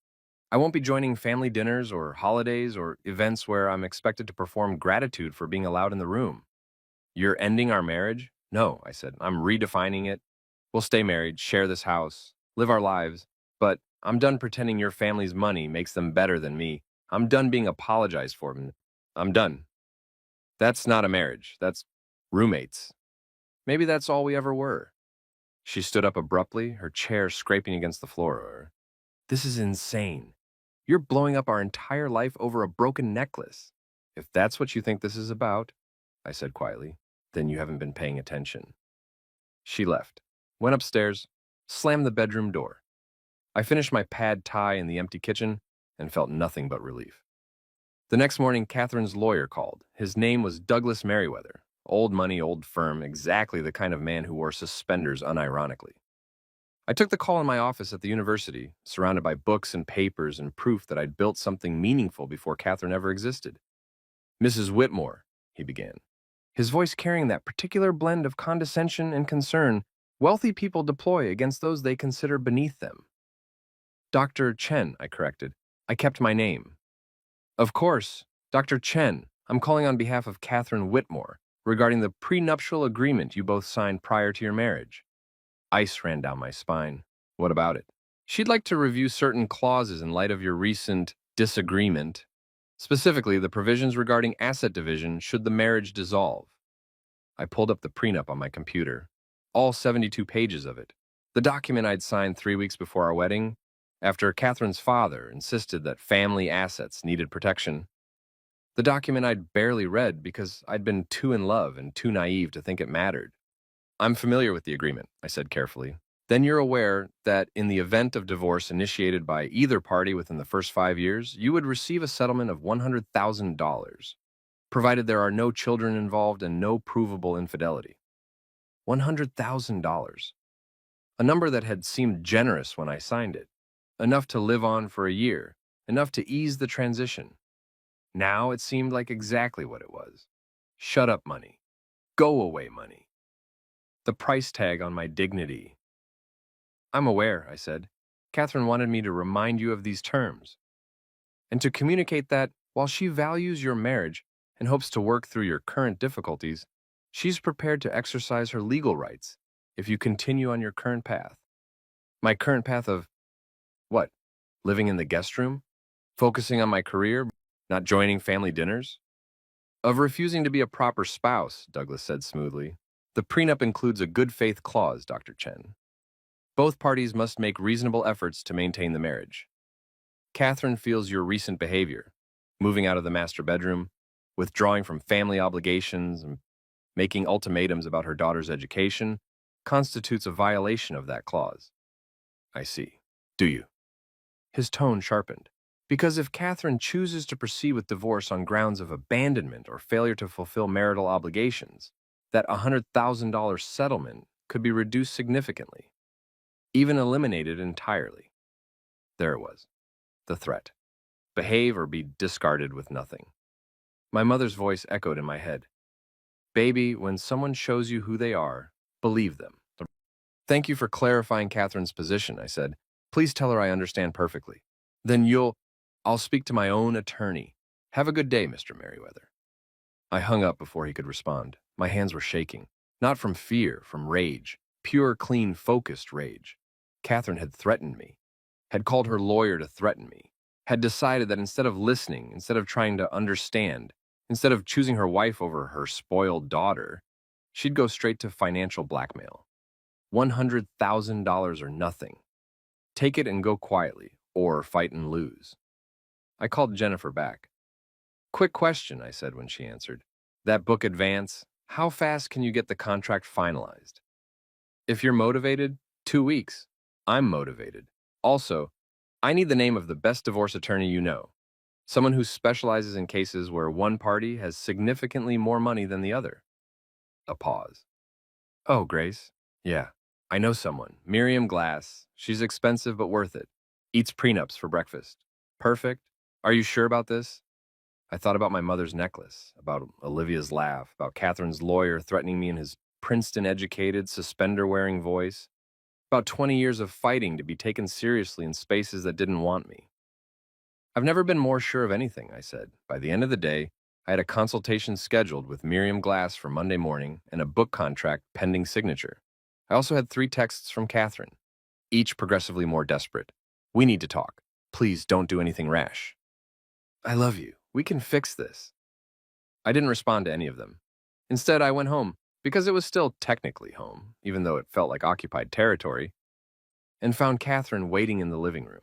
I won't be joining family dinners or holidays or events where I'm expected to perform gratitude for being allowed in the room. You're ending our marriage? No, I said. I'm redefining it. We'll stay married, share this house, live our lives, but I'm done pretending your family's money makes them better than me. I'm done being apologized for. I'm done. That's not a marriage. That's roommates. Maybe that's all we ever were. She stood up abruptly, her chair scraping against the floor. This is insane. You're blowing up our entire life over a broken necklace. If that's what you think this is about, I said quietly, then you haven't been paying attention. She left, went upstairs, slammed the bedroom door. I finished my pad thai in the empty kitchen and felt nothing but relief. The next morning, Catherine's lawyer called. His name was Douglas Merriweather. Old money, old firm, exactly the kind of man who wore suspenders unironically. I took the call in my office at the university, surrounded by books and papers and proof that I'd built something meaningful before Catherine ever existed. Mrs. Whitmore, he began, his voice carrying that particular blend of condescension and concern wealthy people deploy against those they consider beneath them. Dr. Chen, I corrected. I kept my name. Of course, Dr. Chen, I'm calling on behalf of Catherine Whitmore regarding the prenuptial agreement you both signed prior to your marriage. Ice ran down my spine. What about it? She'd like to review certain clauses in light of your recent disagreement, specifically the provisions regarding asset division should the marriage dissolve. I pulled up the prenup on my computer, all 72 pages of it. The document I'd signed 3 weeks before our wedding, after Catherine's father insisted that family assets needed protection. The document I'd barely read because I'd been too in love and too naive to think it mattered. I'm familiar with the agreement, I said carefully. Then you're aware that in the event of divorce initiated by either party within the first 5 years, you would receive a settlement of $100,000, provided there are no children involved and no provable infidelity. $100,000. A number that had seemed generous when I signed it. Enough to live on for a year, enough to ease the transition. Now it seemed like exactly what it was. Shut up money. Go away money. The price tag on my dignity. I'm aware, I said. Catherine wanted me to remind you of these terms, and to communicate that while she values your marriage and hopes to work through your current difficulties, she's prepared to exercise her legal rights if you continue on your current path. My current path of what? Living in the guest room? Focusing on my career? Not joining family dinners? Of refusing to be a proper spouse, Douglas said smoothly. The prenup includes a good faith clause, Dr. Chen. Both parties must make reasonable efforts to maintain the marriage. Catherine feels your recent behavior, moving out of the master bedroom, withdrawing from family obligations, and making ultimatums about her daughter's education, constitutes a violation of that clause. I see. Do you? His tone sharpened. Because if Catherine chooses to proceed with divorce on grounds of abandonment or failure to fulfill marital obligations, that $100,000 settlement could be reduced significantly, even eliminated entirely. There it was, the threat. Behave or be discarded with nothing. My mother's voice echoed in my head. Baby, when someone shows you who they are, believe them. Thank you for clarifying Catherine's position, I said. Please tell her I understand perfectly. Then I'll speak to my own attorney. Have a good day, Mr. Merriweather. I hung up before he could respond. My hands were shaking. Not from fear, from rage. Pure, clean, focused rage. Catherine had threatened me. Had called her lawyer to threaten me. Had decided that instead of listening, instead of trying to understand, instead of choosing her wife over her spoiled daughter, she'd go straight to financial blackmail. $100,000 or nothing. Take it and go quietly, or fight and lose. I called Jennifer back. Quick question, I said when she answered. That book advance, how fast can you get the contract finalized? If you're motivated, 2 weeks. I'm motivated. Also, I need the name of the best divorce attorney you know. Someone who specializes in cases where one party has significantly more money than the other. A pause. Oh, Grace. Yeah, I know someone. Miriam Glass. She's expensive but worth it. Eats prenups for breakfast. Perfect. Are you sure about this? I thought about my mother's necklace, about Olivia's laugh, about Catherine's lawyer threatening me in his Princeton-educated, suspender-wearing voice, about 20 years of fighting to be taken seriously in spaces that didn't want me. I've never been more sure of anything, I said. By the end of the day, I had a consultation scheduled with Miriam Glass for Monday morning and a book contract pending signature. I also had 3 texts from Catherine, each progressively more desperate. We need to talk. Please don't do anything rash. I love you. We can fix this. I didn't respond to any of them. Instead, I went home, because it was still technically home, even though it felt like occupied territory, and found Catherine waiting in the living room.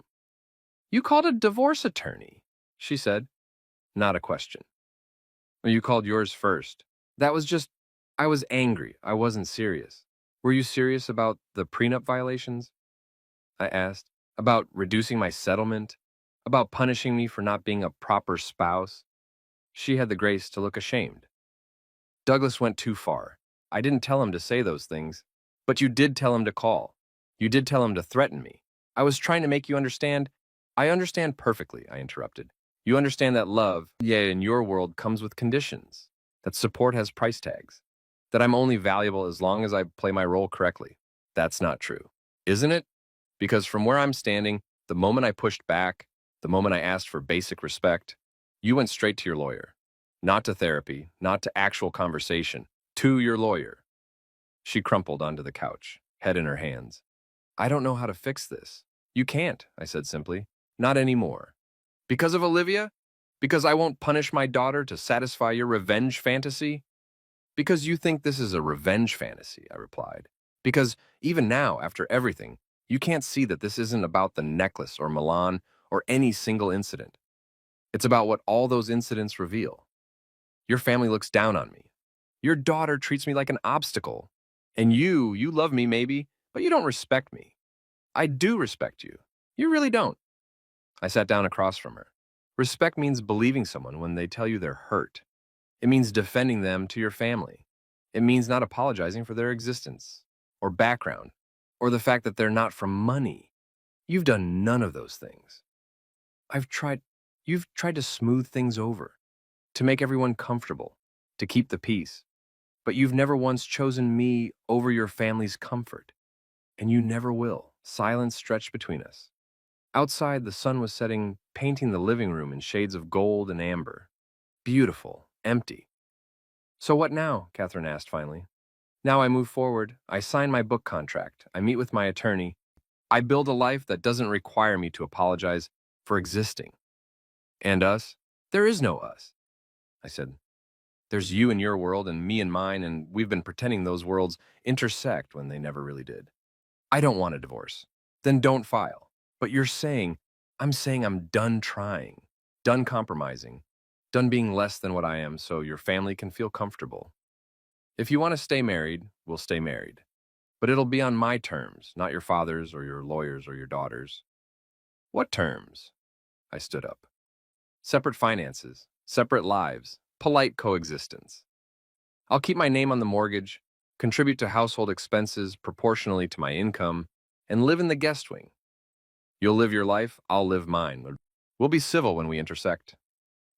You called a divorce attorney, she said. Not a question. Well, you called yours first. That was just, I was angry. I wasn't serious. Were you serious about the prenup violations? I asked. About reducing my settlement? About punishing me for not being a proper spouse? She had the grace to look ashamed. Douglas went too far. I didn't tell him to say those things, but you did tell him to call. You did tell him to threaten me. I was trying to make you understand. I understand perfectly, I interrupted. You understand that love, in your world, comes with conditions, that support has price tags, that I'm only valuable as long as I play my role correctly. That's not true, isn't it? Because from where I'm standing, the moment I pushed back, the moment I asked for basic respect, you went straight to your lawyer. Not to therapy, not to actual conversation, to your lawyer. She crumpled onto the couch, head in her hands. I don't know how to fix this. You can't, I said simply. Not anymore. Because of Olivia? Because I won't punish my daughter to satisfy your revenge fantasy? Because you think this is a revenge fantasy, I replied. Because even now, after everything, you can't see that this isn't about the necklace or Milan or any single incident. It's about what all those incidents reveal. Your family looks down on me. Your daughter treats me like an obstacle. And you love me maybe, but you don't respect me. I do respect you. You really don't. I sat down across from her. Respect means believing someone when they tell you they're hurt. It means defending them to your family. It means not apologizing for their existence, or background, or the fact that they're not from money. You've done none of those things. I've tried, you've tried to smooth things over, to make everyone comfortable, to keep the peace. But you've never once chosen me over your family's comfort. And you never will. Silence stretched between us. Outside, the sun was setting, painting the living room in shades of gold and amber. Beautiful, empty. So what now? Catherine asked finally. Now I move forward. I sign my book contract. I meet with my attorney. I build a life that doesn't require me to apologize for existing. And us? There is no us. I said, there's you in your world and me in mine, and we've been pretending those worlds intersect when they never really did. I don't want a divorce. Then don't file. But you're saying, I'm saying I'm done trying, done compromising, done being less than what I am so your family can feel comfortable. If you want to stay married, we'll stay married. But it'll be on my terms, not your father's or your lawyer's or your daughter's. What terms? I stood up. Separate finances, separate lives, polite coexistence. I'll keep my name on the mortgage, contribute to household expenses proportionally to my income, and live in the guest wing. You'll live your life, I'll live mine. We'll be civil when we intersect.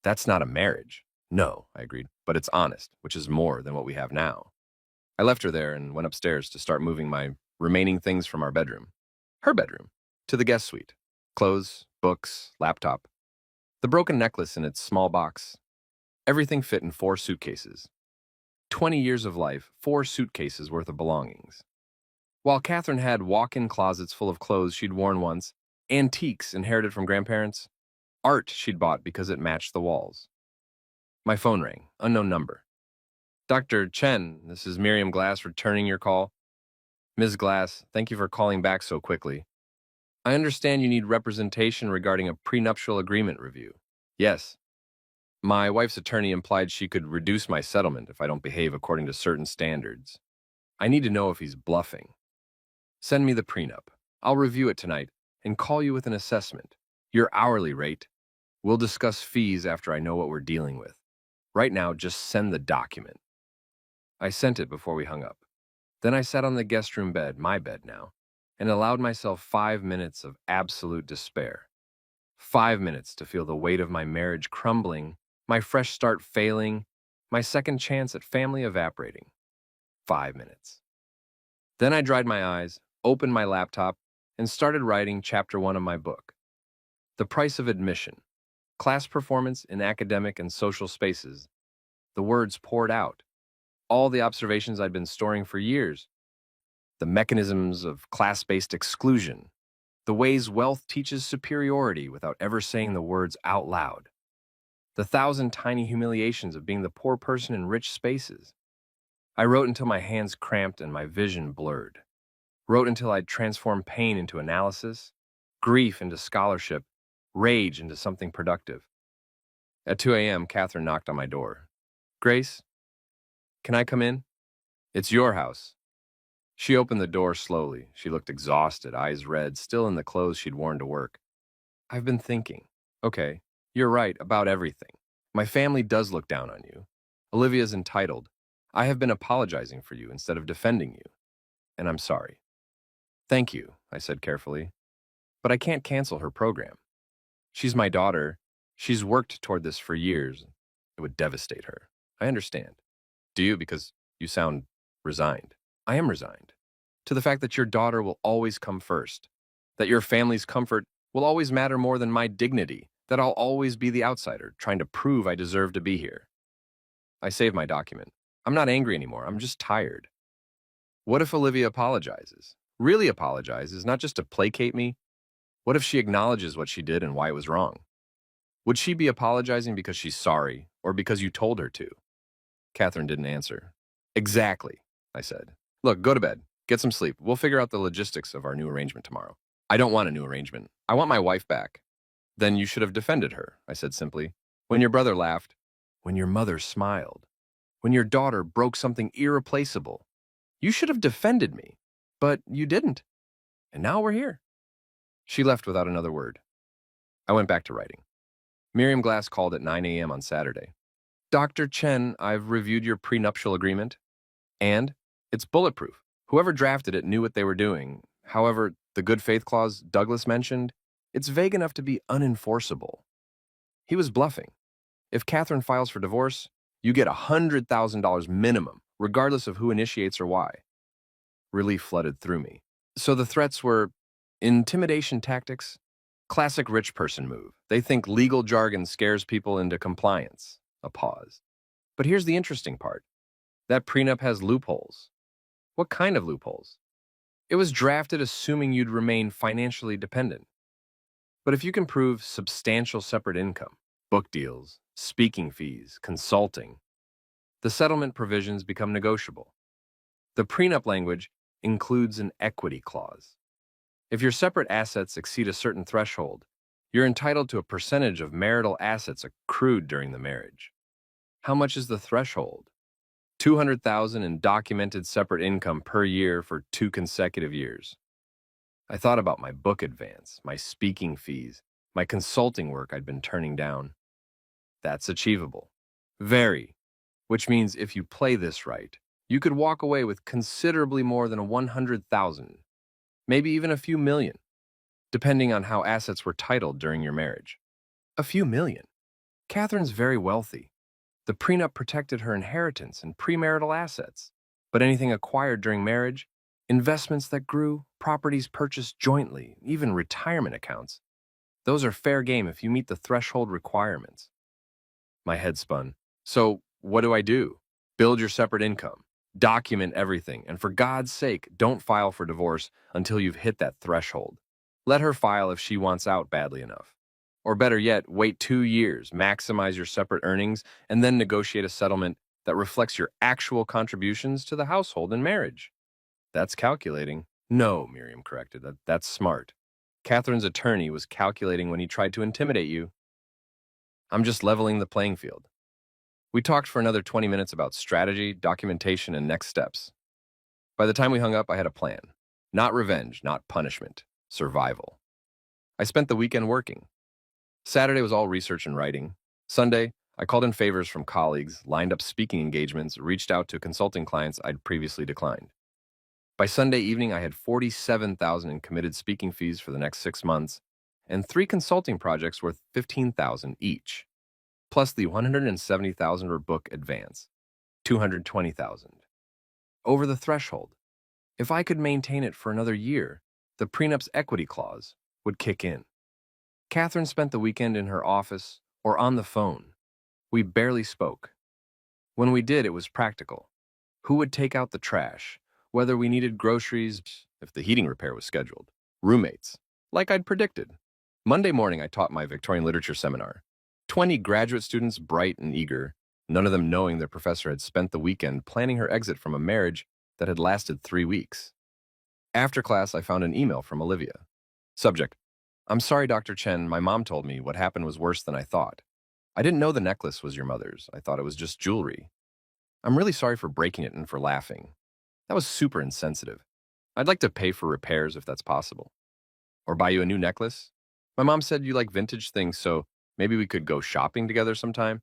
That's not a marriage. No, I agreed, but it's honest, which is more than what we have now. I left her there and went upstairs to start moving my remaining things from our bedroom, her bedroom, to the guest suite. Clothes, books, laptop. The broken necklace in its small box. Everything fit in 4 suitcases. 20 years of life, 4 suitcases worth of belongings. While Catherine had walk-in closets full of clothes she'd worn once, antiques inherited from grandparents, art she'd bought because it matched the walls. My phone rang, unknown number. Dr. Chen, this is Miriam Glass returning your call. Ms. Glass, thank you for calling back so quickly. I understand you need representation regarding a prenuptial agreement review. Yes. My wife's attorney implied she could reduce my settlement if I don't behave according to certain standards. I need to know if he's bluffing. Send me the prenup. I'll review it tonight and call you with an assessment. Your hourly rate. We'll discuss fees after I know what we're dealing with. Right now, just send the document. I sent it before we hung up. Then I sat on the guest room bed, my bed now, and allowed myself 5 minutes of absolute despair. 5 minutes to feel the weight of my marriage crumbling, my fresh start failing, my second chance at family evaporating. 5 minutes. Then I dried my eyes, opened my laptop, and started writing chapter 1 of my book. The Price of Admission. Class performance in academic and social spaces. The words poured out. All the observations I'd been storing for years. The mechanisms of class-based exclusion. The ways wealth teaches superiority without ever saying the words out loud. The 1,000 tiny humiliations of being the poor person in rich spaces. I wrote until my hands cramped and my vision blurred. Wrote until I'd transformed pain into analysis, grief into scholarship, rage into something productive. At 2 a.m., Catherine knocked on my door. Grace, can I come in? It's your house. She opened the door slowly. She looked exhausted, eyes red, still in the clothes she'd worn to work. I've been thinking. Okay, you're right about everything. My family does look down on you. Olivia's entitled. I have been apologizing for you instead of defending you. And I'm sorry. Thank you, I said carefully. But I can't cancel her program. She's my daughter. She's worked toward this for years. It would devastate her. I understand. Do you? Because you sound resigned. I am resigned. To the fact that your daughter will always come first. That your family's comfort will always matter more than my dignity. That I'll always be the outsider, trying to prove I deserve to be here. I saved my document. I'm not angry anymore. I'm just tired. What if Olivia apologizes? Really apologizes, not just to placate me, What if she acknowledges what she did and why it was wrong? Would she be apologizing because she's sorry or because you told her to? Catherine didn't answer. Exactly, I said. Look, go to bed. Get some sleep. We'll figure out the logistics of our new arrangement tomorrow. I don't want a new arrangement. I want my wife back. Then you should have defended her, I said simply. When your brother laughed, when your mother smiled, when your daughter broke something irreplaceable, you should have defended me. But you didn't. And now we're here. She left without another word. I went back to writing. Miriam Glass called at 9 a.m. on Saturday. Dr. Chen, I've reviewed your prenuptial agreement, and it's bulletproof. Whoever drafted it knew what they were doing. However, the good faith clause Douglas mentioned, it's vague enough to be unenforceable. He was bluffing. If Catherine files for divorce, you get $100,000 minimum, regardless of who initiates or why. Relief flooded through me. So the threats were intimidation tactics, classic rich person move. They think legal jargon scares people into compliance. A pause. But here's the interesting part. That prenup has loopholes. What kind of loopholes? It was drafted assuming you'd remain financially dependent. But if you can prove substantial separate income, book deals, speaking fees, consulting, the settlement provisions become negotiable. The prenup language includes an equity clause. If your separate assets exceed a certain threshold, you're entitled to a percentage of marital assets accrued during the marriage. How much is the threshold? $200,000 in documented separate income per year for 2 consecutive years. I thought about my book advance, my speaking fees, my consulting work I'd been turning down. That's achievable. Very. Which means if you play this right, you could walk away with considerably more than $100,000, maybe even a few million, depending on how assets were titled during your marriage. A few million. Catherine's very wealthy. The prenup protected her inheritance and premarital assets, but anything acquired during marriage, investments that grew, properties purchased jointly, even retirement accounts, those are fair game if you meet the threshold requirements. My head spun. So, what do I do? Build your separate income. Document everything, and for God's sake, don't file for divorce until you've hit that threshold. Let her file if she wants out badly enough. Or better yet, wait 2 years, maximize your separate earnings, and then negotiate a settlement that reflects your actual contributions to the household and marriage. That's calculating. No, Miriam corrected. That's smart. Catherine's attorney was calculating when he tried to intimidate you. I'm just leveling the playing field. We talked for another 20 minutes about strategy, documentation, and next steps. By the time we hung up, I had a plan. Not revenge, not punishment. Survival. I spent the weekend working. Saturday was all research and writing. Sunday, I called in favors from colleagues, lined up speaking engagements, reached out to consulting clients I'd previously declined. By Sunday evening, I had $47,000 in committed speaking fees for the next 6 months, and 3 consulting projects worth $15,000 each, plus the $170,000 per book advance, $220,000. Over the threshold. If I could maintain it for another year, the prenup's equity clause would kick in. Catherine spent the weekend in her office or on the phone. We barely spoke. When we did, it was practical. Who would take out the trash? Whether we needed groceries, if the heating repair was scheduled. Roommates, like I'd predicted. Monday morning, I taught my Victorian literature seminar. 20 graduate students, bright and eager, none of them knowing their professor had spent the weekend planning her exit from a marriage that had lasted 3 weeks. After class, I found an email from Olivia. Subject: I'm sorry, Dr. Chen, my mom told me what happened was worse than I thought. I didn't know the necklace was your mother's. I thought it was just jewelry. I'm really sorry for breaking it and for laughing. That was super insensitive. I'd like to pay for repairs if that's possible. Or buy you a new necklace. My mom said you like vintage things, so maybe we could go shopping together sometime.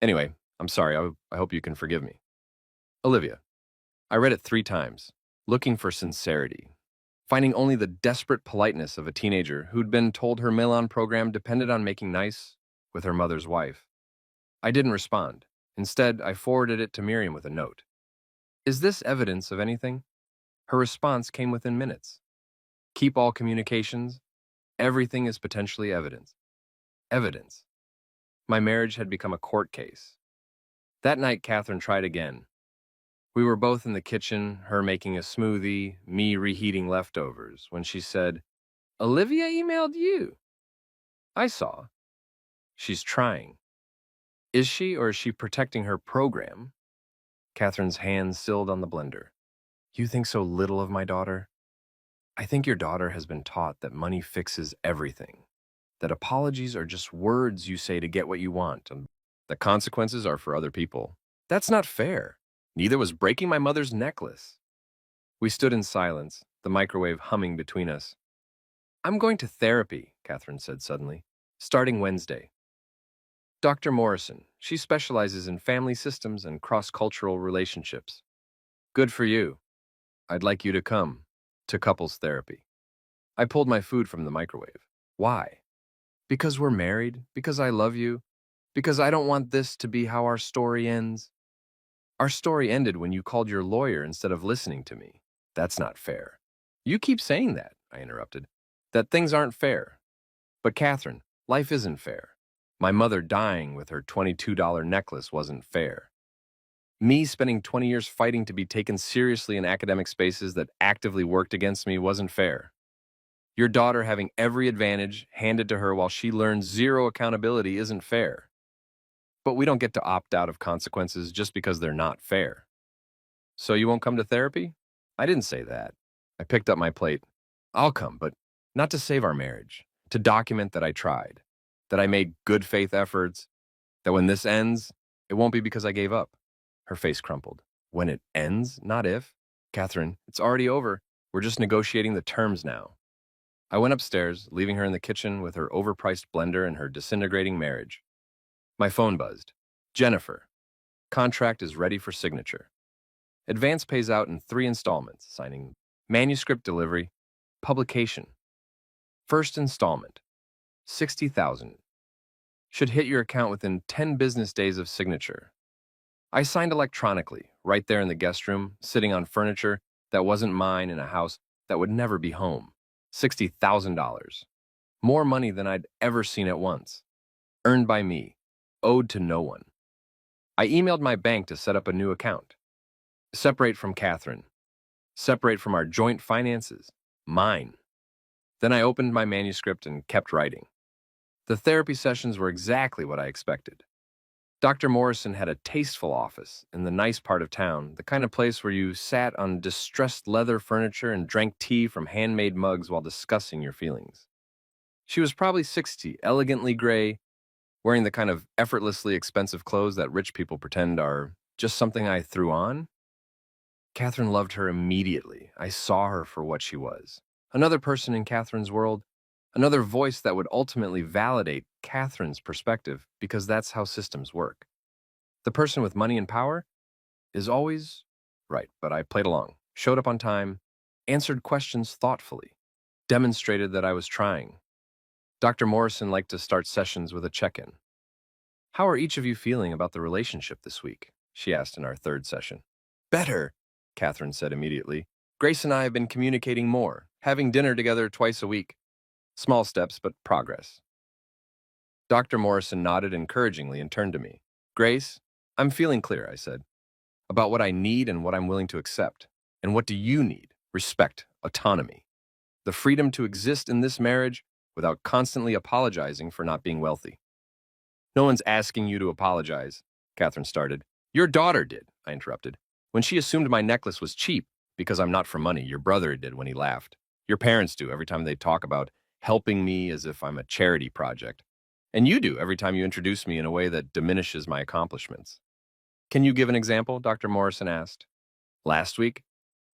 Anyway, I'm sorry. I hope you can forgive me. Olivia. I read it 3 times, looking for sincerity, finding only the desperate politeness of a teenager who'd been told her Milan program depended on making nice with her mother's wife. I didn't respond. Instead, I forwarded it to Miriam with a note. Is this evidence of anything? Her response came within minutes. Keep all communications. Everything is potentially evidence. Evidence. My marriage had become a court case. That night, Catherine tried again. We were both in the kitchen, her making a smoothie, me reheating leftovers, when she said, Olivia emailed you. I saw. She's trying. Is she, or is she protecting her program? Catherine's hand stilled on the blender. You think so little of my daughter? I think your daughter has been taught that money fixes everything, that apologies are just words you say to get what you want, and the consequences are for other people. That's not fair. Neither was breaking my mother's necklace. We stood in silence, the microwave humming between us. I'm going to therapy, Catherine said suddenly, starting Wednesday. Dr. Morrison, she specializes in family systems and cross-cultural relationships. Good for you. I'd like you to come to couples therapy. I pulled my food from the microwave. Why? Because we're married, because I love you, because I don't want this to be how our story ends. Our story ended when you called your lawyer instead of listening to me. That's not fair. You keep saying that, I interrupted, that things aren't fair. But Catherine, life isn't fair. My mother dying with her $22 necklace wasn't fair. Me spending 20 years fighting to be taken seriously in academic spaces that actively worked against me wasn't fair. Your daughter having every advantage handed to her while she learns zero accountability isn't fair. But we don't get to opt out of consequences just because they're not fair. So you won't come to therapy? I didn't say that. I picked up my plate. I'll come, but not to save our marriage, to document that I tried, that I made good faith efforts, that when this ends, it won't be because I gave up. Her face crumpled. When it ends, not if. Catherine, it's already over. We're just negotiating the terms now. I went upstairs, leaving her in the kitchen with her overpriced blender and her disintegrating marriage. My phone buzzed. Jennifer. Contract is ready for signature. Advance pays out in 3 installments, signing manuscript delivery, publication. First installment, $60,000. Should hit your account within 10 business days of signature. I signed electronically, right there in the guest room, sitting on furniture that wasn't mine in a house that would never be home. $60,000. More money than I'd ever seen at once. Earned by me. Owed to no one. I emailed my bank to set up a new account. Separate from Catherine. Separate from our joint finances. Mine. Then I opened my manuscript and kept writing. The therapy sessions were exactly what I expected. Dr. Morrison had a tasteful office in the nice part of town, the kind of place where you sat on distressed leather furniture and drank tea from handmade mugs while discussing your feelings. She was probably 60, elegantly gray, wearing the kind of effortlessly expensive clothes that rich people pretend are just something I threw on. Catherine loved her immediately. I saw her for what she was. Another person in Catherine's world, another voice that would ultimately validate Catherine's perspective, because that's how systems work. The person with money and power is always right, but I played along, showed up on time, answered questions thoughtfully, demonstrated that I was trying. Dr. Morrison liked to start sessions with a check-in. How are each of you feeling about the relationship this week? She asked in our third session. Better, Catherine said immediately. Grace and I have been communicating more, having dinner together twice a week. Small steps, but progress. Dr. Morrison nodded encouragingly and turned to me. Grace, I'm feeling clear, I said, about what I need and what I'm willing to accept. And what do you need? Respect, autonomy, the freedom to exist in this marriage without constantly apologizing for not being wealthy. No one's asking you to apologize, Catherine started. Your daughter did, I interrupted. When she assumed my necklace was cheap because I'm not for money, your brother did when he laughed. Your parents do every time they talk about helping me as if I'm a charity project. And you do every time you introduce me in a way that diminishes my accomplishments. Can you give an example? Dr. Morrison asked. Last week,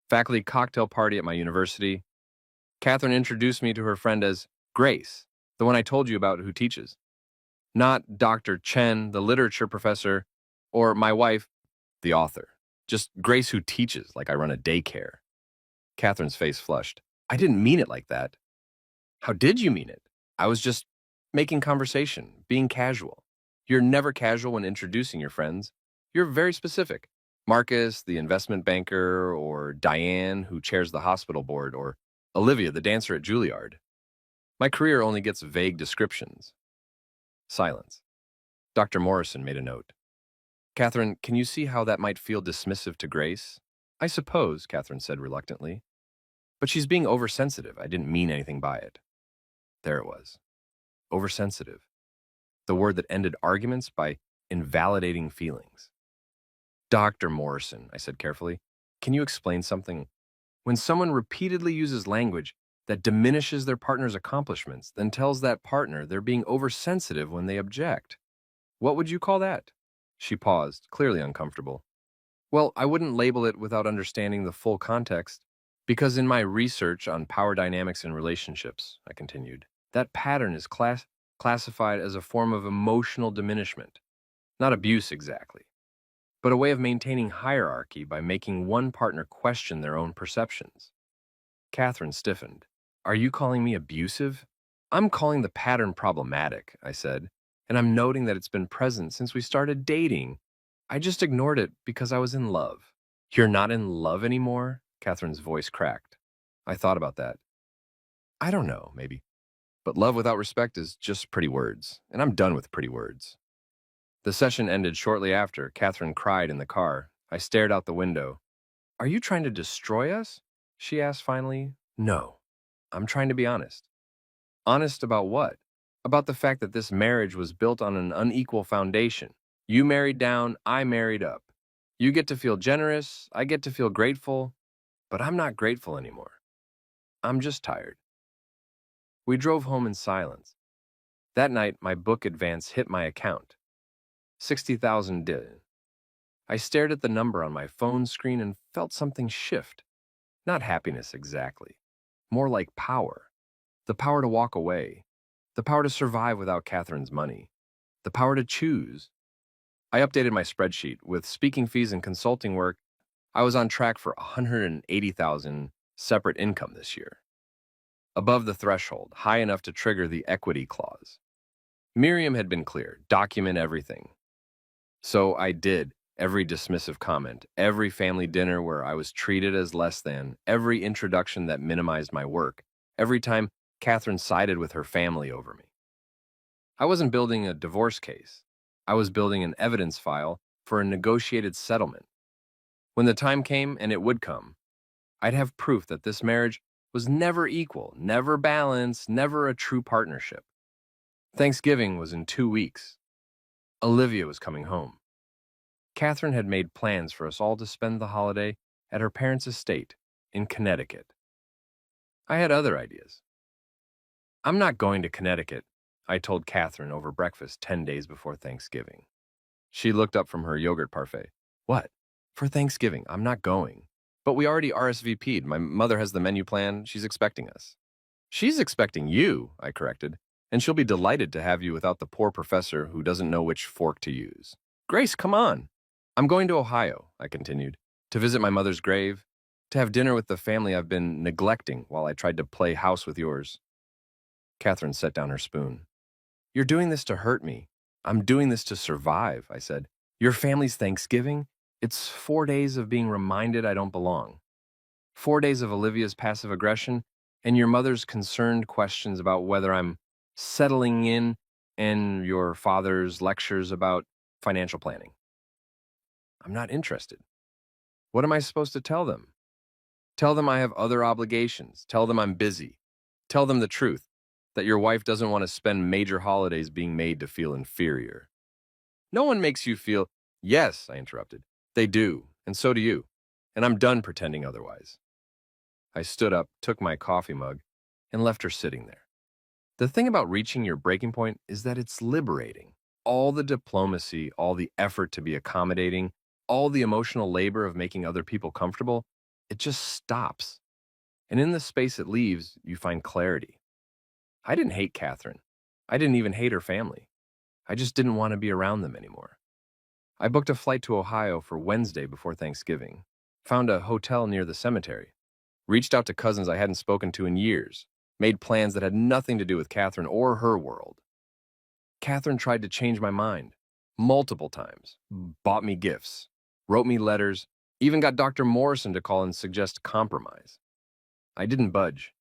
faculty cocktail party at my university, Catherine introduced me to her friend as Grace, the one I told you about who teaches. Not Dr. Chen, the literature professor, or my wife, the author. Just Grace who teaches, like I run a daycare. Catherine's face flushed. I didn't mean it like that. How did you mean it? I was just making conversation, being casual. You're never casual when introducing your friends. You're very specific. Marcus, the investment banker, or Diane, who chairs the hospital board, or Olivia, the dancer at Juilliard. My career only gets vague descriptions. Silence. Dr. Morrison made a note. Catherine, can you see how that might feel dismissive to Grace? I suppose, Catherine said reluctantly. But she's being oversensitive. I didn't mean anything by it. There it was. Oversensitive. The word that ended arguments by invalidating feelings. Dr. Morrison, I said carefully, can you explain something? When someone repeatedly uses language that diminishes their partner's accomplishments, then tells that partner they're being oversensitive when they object, what would you call that? She paused, clearly uncomfortable. Well, I wouldn't label it without understanding the full context, because in my research on power dynamics in relationships, I continued, that pattern is classified as a form of emotional diminishment, not abuse exactly, but a way of maintaining hierarchy by making one partner question their own perceptions. Catherine stiffened. Are you calling me abusive? I'm calling the pattern problematic, I said, and I'm noting that it's been present since we started dating. I just ignored it because I was in love. You're not in love anymore? Catherine's voice cracked. I thought about that. I don't know, maybe. But love without respect is just pretty words, and I'm done with pretty words. The session ended shortly after. Catherine cried in the car. I stared out the window. Are you trying to destroy us? She asked finally. No, I'm trying to be honest. Honest about what? About the fact that this marriage was built on an unequal foundation. You married down, I married up. You get to feel generous, I get to feel grateful, but I'm not grateful anymore. I'm just tired. We drove home in silence. That night, my book advance hit my account. 60,000 did. I stared at the number on my phone screen and felt something shift. Not happiness exactly. More like power. The power to walk away. The power to survive without Catherine's money. The power to choose. I updated my spreadsheet. With speaking fees and consulting work, I was on track for 180,000 separate income this year. Above the threshold, high enough to trigger the equity clause. Miriam had been clear, document everything. So I did. Every dismissive comment, every family dinner where I was treated as less than, every introduction that minimized my work, every time Catherine sided with her family over me. I wasn't building a divorce case. I was building an evidence file for a negotiated settlement. When the time came, and it would come, I'd have proof that this marriage was never equal, never balanced, never a true partnership. Thanksgiving was in 2 weeks. Olivia was coming home. Catherine had made plans for us all to spend the holiday at her parents' estate in Connecticut. I had other ideas. I'm not going to Connecticut, I told Catherine over breakfast 10 days before Thanksgiving. She looked up from her yogurt parfait. What? For Thanksgiving, I'm not going. But we already RSVP'd. My mother has the menu plan. She's expecting us. She's expecting you, I corrected, and she'll be delighted to have you without the poor professor who doesn't know which fork to use. Grace, come on. I'm going to Ohio, I continued, to visit my mother's grave, to have dinner with the family I've been neglecting while I tried to play house with yours. Catherine set down her spoon. You're doing this to hurt me. I'm doing this to survive, I said. Your family's Thanksgiving? It's 4 days of being reminded I don't belong. 4 days of Olivia's passive aggression and your mother's concerned questions about whether I'm settling in and your father's lectures about financial planning. I'm not interested. What am I supposed to tell them? Tell them I have other obligations. Tell them I'm busy. Tell them the truth, that your wife doesn't want to spend major holidays being made to feel inferior. No one makes you feel, yes, I interrupted. They do, and so do you. And I'm done pretending otherwise. I stood up, took my coffee mug, and left her sitting there. The thing about reaching your breaking point is that it's liberating. All the diplomacy, all the effort to be accommodating, all the emotional labor of making other people comfortable, it just stops. And in the space it leaves, you find clarity. I didn't hate Catherine. I didn't even hate her family. I just didn't want to be around them anymore. I booked a flight to Ohio for Wednesday before Thanksgiving, found a hotel near the cemetery, reached out to cousins I hadn't spoken to in years, made plans that had nothing to do with Catherine or her world. Catherine tried to change my mind multiple times, bought me gifts, wrote me letters, even got Dr. Morrison to call and suggest compromise. I didn't budge.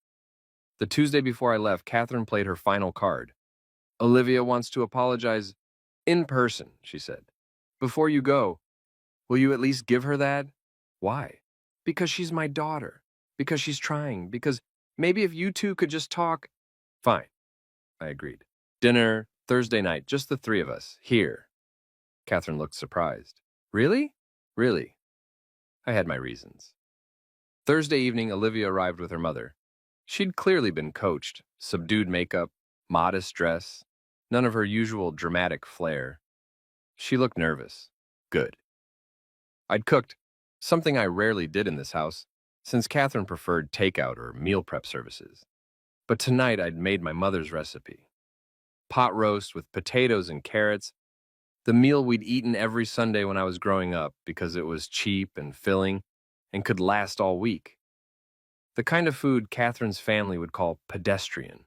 The Tuesday before I left, Catherine played her final card. Olivia wants to apologize in person, she said. Before you go, will you at least give her that? Why? Because she's my daughter. Because she's trying. Because maybe if you two could just talk. Fine. I agreed. Dinner, Thursday night, just the three of us, here. Catherine looked surprised. Really? Really. I had my reasons. Thursday evening, Olivia arrived with her mother. She'd clearly been coached. Subdued makeup, modest dress, none of her usual dramatic flair. She looked nervous. Good. I'd cooked, something I rarely did in this house, since Catherine preferred takeout or meal prep services. But tonight I'd made my mother's recipe. Pot roast with potatoes and carrots, the meal we'd eaten every Sunday when I was growing up because it was cheap and filling and could last all week. The kind of food Catherine's family would call pedestrian.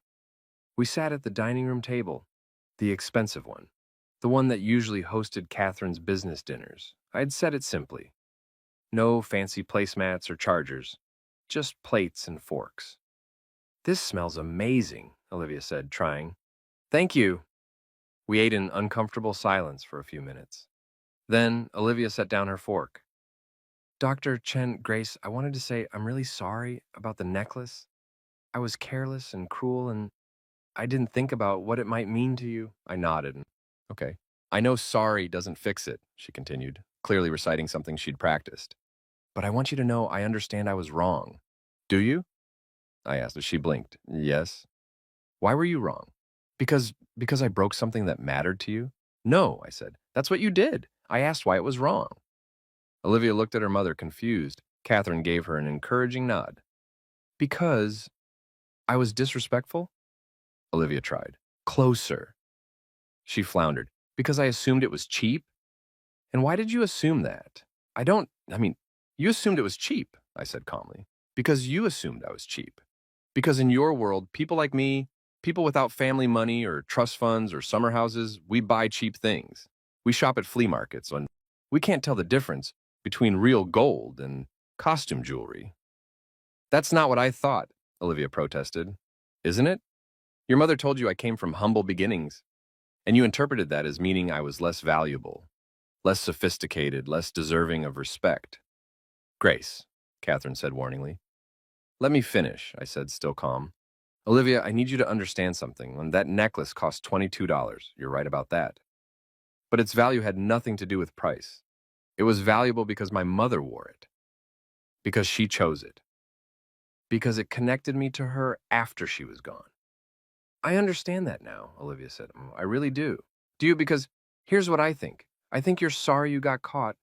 We sat at the dining room table, the expensive one, the one that usually hosted Catherine's business dinners. I'd said it simply. No fancy placemats or chargers, just plates and forks. This smells amazing, Olivia said, trying. Thank you. We ate in uncomfortable silence for a few minutes. Then Olivia set down her fork. Dr. Chen, Grace, I wanted to say I'm really sorry about the necklace. I was careless and cruel, and I didn't think about what it might mean to you. I nodded. Okay. I know sorry doesn't fix it, she continued, clearly reciting something she'd practiced. But I want you to know I understand I was wrong. Do you? I asked as she blinked. Yes. Why were you wrong? Because I broke something that mattered to you? No, I said. That's what you did. I asked why it was wrong. Olivia looked at her mother, confused. Catherine gave her an encouraging nod. Because I was disrespectful? Olivia tried. Closer. She floundered. Because I assumed it was cheap? And why did you assume that? You assumed it was cheap, I said calmly. Because you assumed I was cheap. Because in your world, people like me, people without family money or trust funds or summer houses, we buy cheap things. We shop at flea markets, and we can't tell the difference between real gold and costume jewelry. That's not what I thought, Olivia protested. Isn't it? Your mother told you I came from humble beginnings, and you interpreted that as meaning I was less valuable, less sophisticated, less deserving of respect. Grace, Catherine said warningly. Let me finish, I said, still calm. Olivia, I need you to understand something. When that necklace cost $22, you're right about that. But its value had nothing to do with price. It was valuable because my mother wore it. Because she chose it. Because it connected me to her after she was gone. I understand that now, Olivia said. I really do. Do you? Because here's what I think. I think you're sorry you got caught.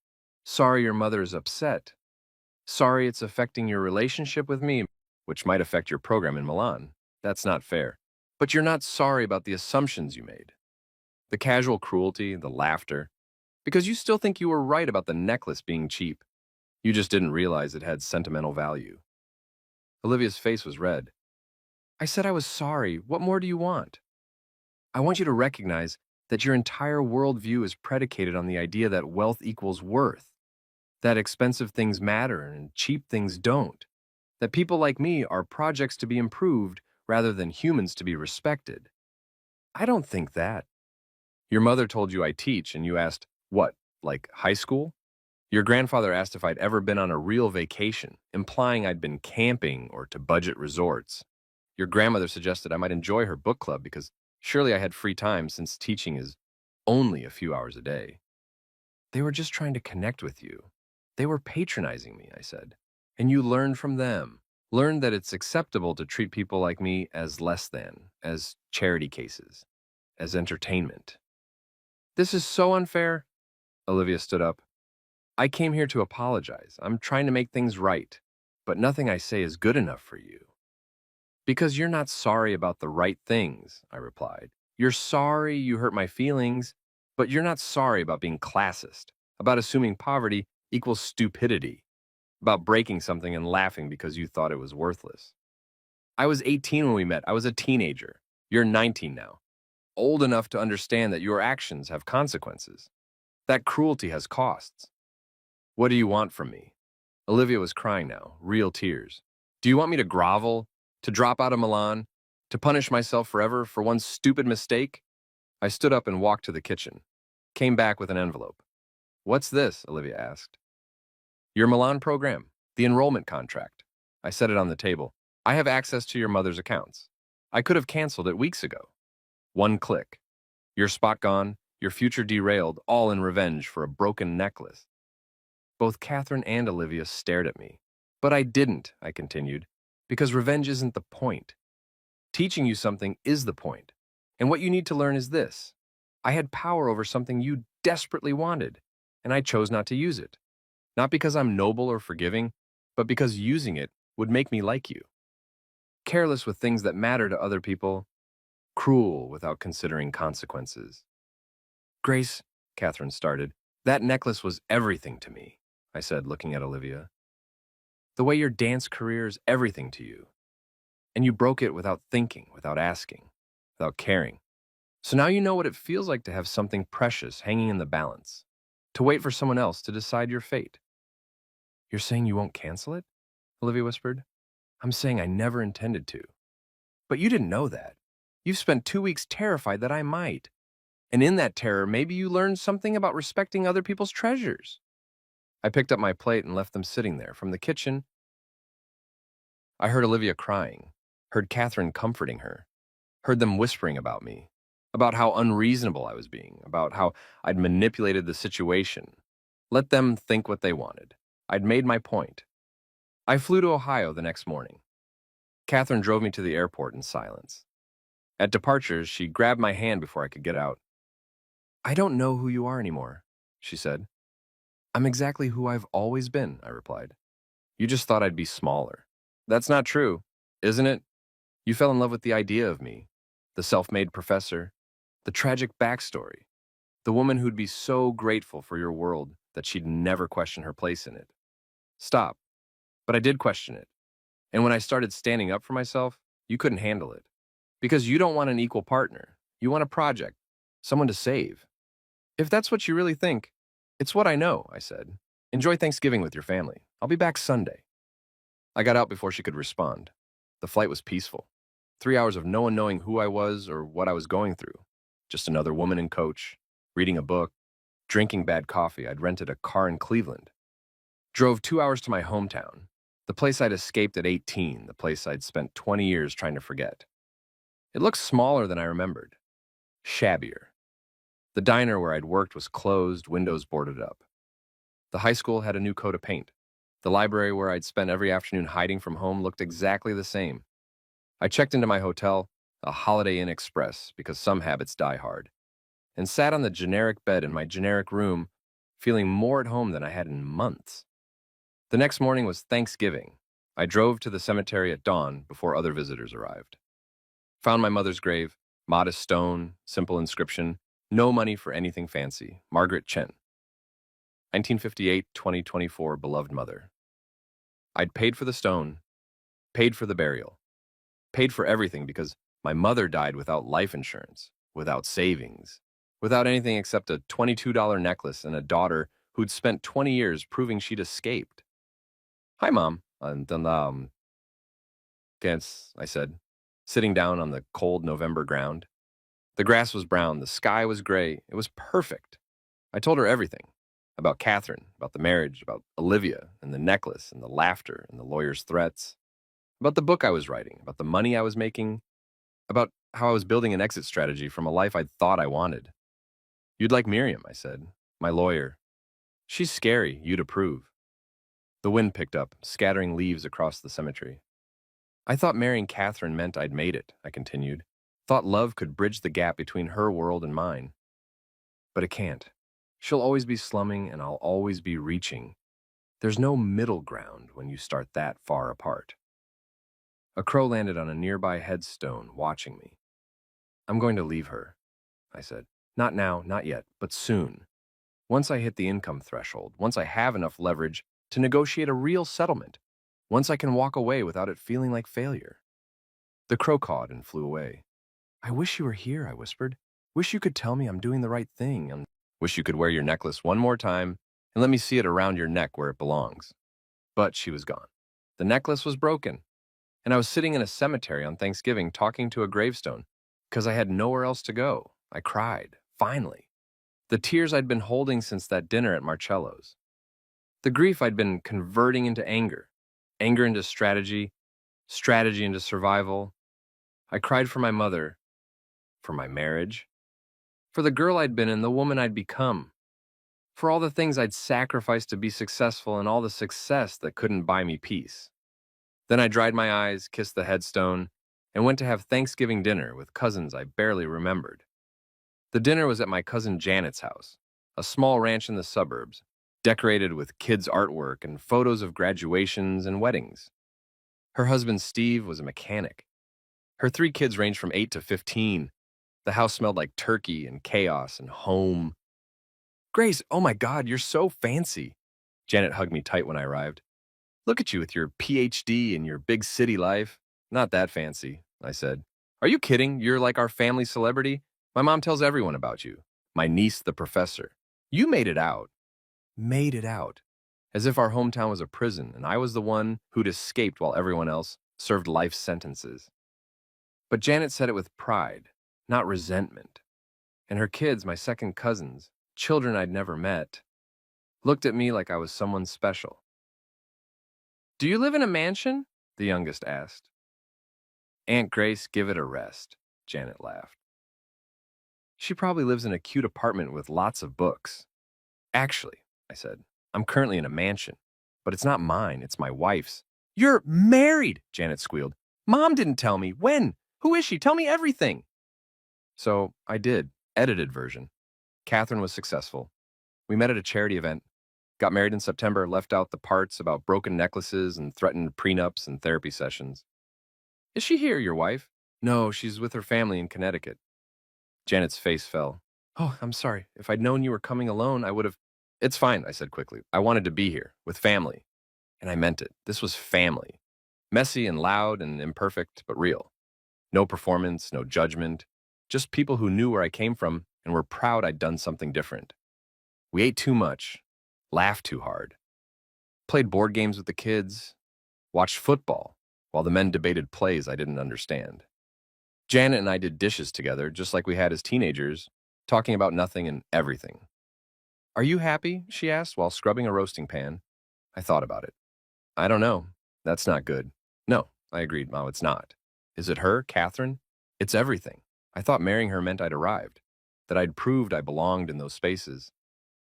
Sorry your mother is upset. Sorry it's affecting your relationship with me, which might affect your program in Milan. That's not fair. But you're not sorry about the assumptions you made. The casual cruelty, the laughter. Because you still think you were right about the necklace being cheap. You just didn't realize it had sentimental value. Olivia's face was red. I said I was sorry. What more do you want? I want you to recognize that your entire worldview is predicated on the idea that wealth equals worth, that expensive things matter and cheap things don't, that people like me are projects to be improved rather than humans to be respected. I don't think that. Your mother told you I teach, and you asked, what, like high school? Your grandfather asked if I'd ever been on a real vacation, implying I'd been camping or to budget resorts. Your grandmother suggested I might enjoy her book club because surely I had free time since teaching is only a few hours a day. They were just trying to connect with you. They were patronizing me, I said. And you learned from them. Learned that it's acceptable to treat people like me as less than, as charity cases, as entertainment. This is so unfair. Olivia stood up. I came here to apologize. I'm trying to make things right, but nothing I say is good enough for you. Because you're not sorry about the right things, I replied. You're sorry you hurt my feelings, but you're not sorry about being classist, about assuming poverty equals stupidity, about breaking something and laughing because you thought it was worthless. I was 18 when we met. I was a teenager. You're 19 now. Old enough to understand that your actions have consequences. That cruelty has costs. What do you want from me? Olivia was crying now, real tears. Do you want me to grovel? To drop out of Milan? To punish myself forever for one stupid mistake? I stood up and walked to the kitchen. Came back with an envelope. What's this? Olivia asked. Your Milan program. The enrollment contract. I set it on the table. I have access to your mother's accounts. I could have canceled it weeks ago. One click. Your spot gone, your future derailed, all in revenge for a broken necklace. Both Catherine and Olivia stared at me. But I didn't, I continued, because revenge isn't the point. Teaching you something is the point. And what you need to learn is this. I had power over something you desperately wanted, and I chose not to use it. Not because I'm noble or forgiving, but because using it would make me like you. Careless with things that matter to other people, cruel without considering consequences. Grace, Catherine started, that necklace was everything to me, I said, looking at Olivia. The way your dance career is everything to you. And you broke it without thinking, without asking, without caring. So now you know what it feels like to have something precious hanging in the balance, to wait for someone else to decide your fate. You're saying you won't cancel it? Olivia whispered. I'm saying I never intended to. But you didn't know that. You've spent 2 weeks terrified that I might. And in that terror, maybe you learned something about respecting other people's treasures. I picked up my plate and left them sitting there. From the kitchen, I heard Olivia crying, heard Catherine comforting her, heard them whispering about me, about how unreasonable I was being, about how I'd manipulated the situation. Let them think what they wanted. I'd made my point. I flew to Ohio the next morning. Catherine drove me to the airport in silence. At departure, she grabbed my hand before I could get out. I don't know who you are anymore, she said. I'm exactly who I've always been, I replied. You just thought I'd be smaller. That's not true, isn't it? You fell in love with the idea of me, the self-made professor, the tragic backstory, the woman who'd be so grateful for your world that she'd never question her place in it. Stop. But I did question it. And when I started standing up for myself, you couldn't handle it. Because you don't want an equal partner. You want a project, someone to save. If that's what you really think, it's what I know, I said. Enjoy Thanksgiving with your family. I'll be back Sunday. I got out before she could respond. The flight was peaceful. 3 hours of no one knowing who I was or what I was going through. Just another woman and coach, reading a book, drinking bad coffee. I'd rented a car in Cleveland. Drove 2 hours to my hometown, the place I'd escaped at 18, the place I'd spent 20 years trying to forget. It looked smaller than I remembered, shabbier. The diner where I'd worked was closed, windows boarded up. The high school had a new coat of paint. The library where I'd spent every afternoon hiding from home looked exactly the same. I checked into my hotel, a Holiday Inn Express, because some habits die hard, and sat on the generic bed in my generic room, feeling more at home than I had in months. The next morning was Thanksgiving. I drove to the cemetery at dawn before other visitors arrived. Found my mother's grave, modest stone, simple inscription, no money for anything fancy, Margaret Chen. 1958-2024, beloved mother. I'd paid for the stone, paid for the burial, paid for everything because my mother died without life insurance, without savings, without anything except a $22 necklace and a daughter who'd spent 20 years proving she'd escaped. Hi, Mom. Dance, I said, sitting down on the cold November ground. The grass was brown, the sky was gray. It was perfect. I told her everything. About Catherine, about the marriage, about Olivia and the necklace and the laughter and the lawyer's threats. About the book I was writing, about the money I was making, about how I was building an exit strategy from a life I'd thought I wanted. You'd like Miriam, I said, my lawyer. She's scary, you'd approve. The wind picked up, scattering leaves across the cemetery. I thought marrying Catherine meant I'd made it, I continued. Thought love could bridge the gap between her world and mine. But it can't. She'll always be slumming and I'll always be reaching. There's no middle ground when you start that far apart. A crow landed on a nearby headstone, watching me. I'm going to leave her, I said. Not now, not yet, but soon. Once I hit the income threshold, once I have enough leverage to negotiate a real settlement, once I can walk away without it feeling like failure. The crow cawed and flew away. I wish you were here, I whispered. Wish you could tell me I'm doing the right thing. And wish you could wear your necklace one more time and let me see it around your neck where it belongs. But she was gone. The necklace was broken. And I was sitting in a cemetery on Thanksgiving talking to a gravestone because I had nowhere else to go. I cried, finally. The tears I'd been holding since that dinner at Marcello's. The grief I'd been converting into anger, anger into strategy, strategy into survival. I cried for my mother, For my marriage. For the girl I'd been and the woman I'd become. For all the things I'd sacrificed to be successful and all the success that couldn't buy me peace. Then I dried my eyes, kissed the headstone, and went to have Thanksgiving dinner with cousins I barely remembered. The dinner was at my cousin Janet's house, a small ranch in the suburbs, decorated with kids' artwork and photos of graduations and weddings. Her husband Steve was a mechanic. Her 3 kids ranged from 8 to 15. The house smelled like turkey and chaos and home. Grace, oh my God, you're so fancy. Janet hugged me tight when I arrived. Look at you with your PhD and your big city life. Not that fancy, I said. Are you kidding? You're like our family celebrity. My mom tells everyone about you. My niece, the professor. You made it out. Made it out. As if our hometown was a prison and I was the one who'd escaped while everyone else served life sentences. But Janet said it with pride, not resentment. And her kids, my second cousins, children I'd never met, looked at me like I was someone special. Do you live in a mansion? The youngest asked. Aunt Grace, give it a rest, Janet laughed. She probably lives in a cute apartment with lots of books. Actually, I said, I'm currently in a mansion, but it's not mine, it's my wife's. You're married, Janet squealed. Mom didn't tell me. When? Who is she? Tell me everything. So I did, edited version. Catherine was successful. We met at a charity event, got married in September, left out the parts about broken necklaces and threatened prenups and therapy sessions. Is she here, your wife? No, she's with her family in Connecticut. Janet's face fell. Oh, I'm sorry. If I'd known you were coming alone, I would have. It's fine, I said quickly. I wanted to be here, with family. And I meant it. This was family. Messy and loud and imperfect, but real. No performance, no judgment. Just people who knew where I came from and were proud I'd done something different. We ate too much, laughed too hard, played board games with the kids, watched football while the men debated plays I didn't understand. Janet and I did dishes together, just like we had as teenagers, talking about nothing and everything. Are you happy? She asked while scrubbing a roasting pan. I thought about it. I don't know. That's not good. No, I agreed. No, it's not. Is it her, Catherine? It's everything. I thought marrying her meant I'd arrived, that I'd proved I belonged in those spaces.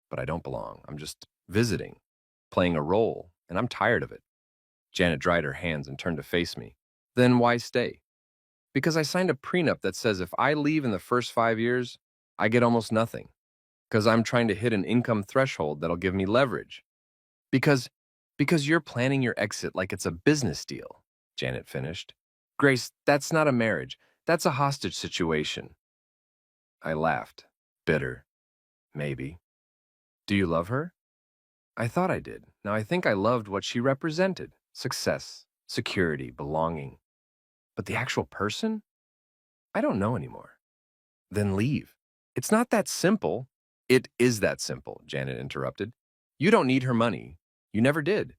But I don't belong. I'm just visiting, playing a role, and I'm tired of it. Janet dried her hands and turned to face me. Then why stay? Because I signed a prenup that says if I leave in the first 5 years, I get almost nothing. Because I'm trying to hit an income threshold that'll give me leverage. Because you're planning your exit like it's a business deal, Janet finished. Grace, that's not a marriage. That's a hostage situation. I laughed, bitter. Maybe. Do you love her? I thought I did. Now I think I loved what she represented. Success, security, belonging. But the actual person? I don't know anymore. Then leave. It's not that simple. It is that simple, Janet interrupted. You don't need her money. You never did.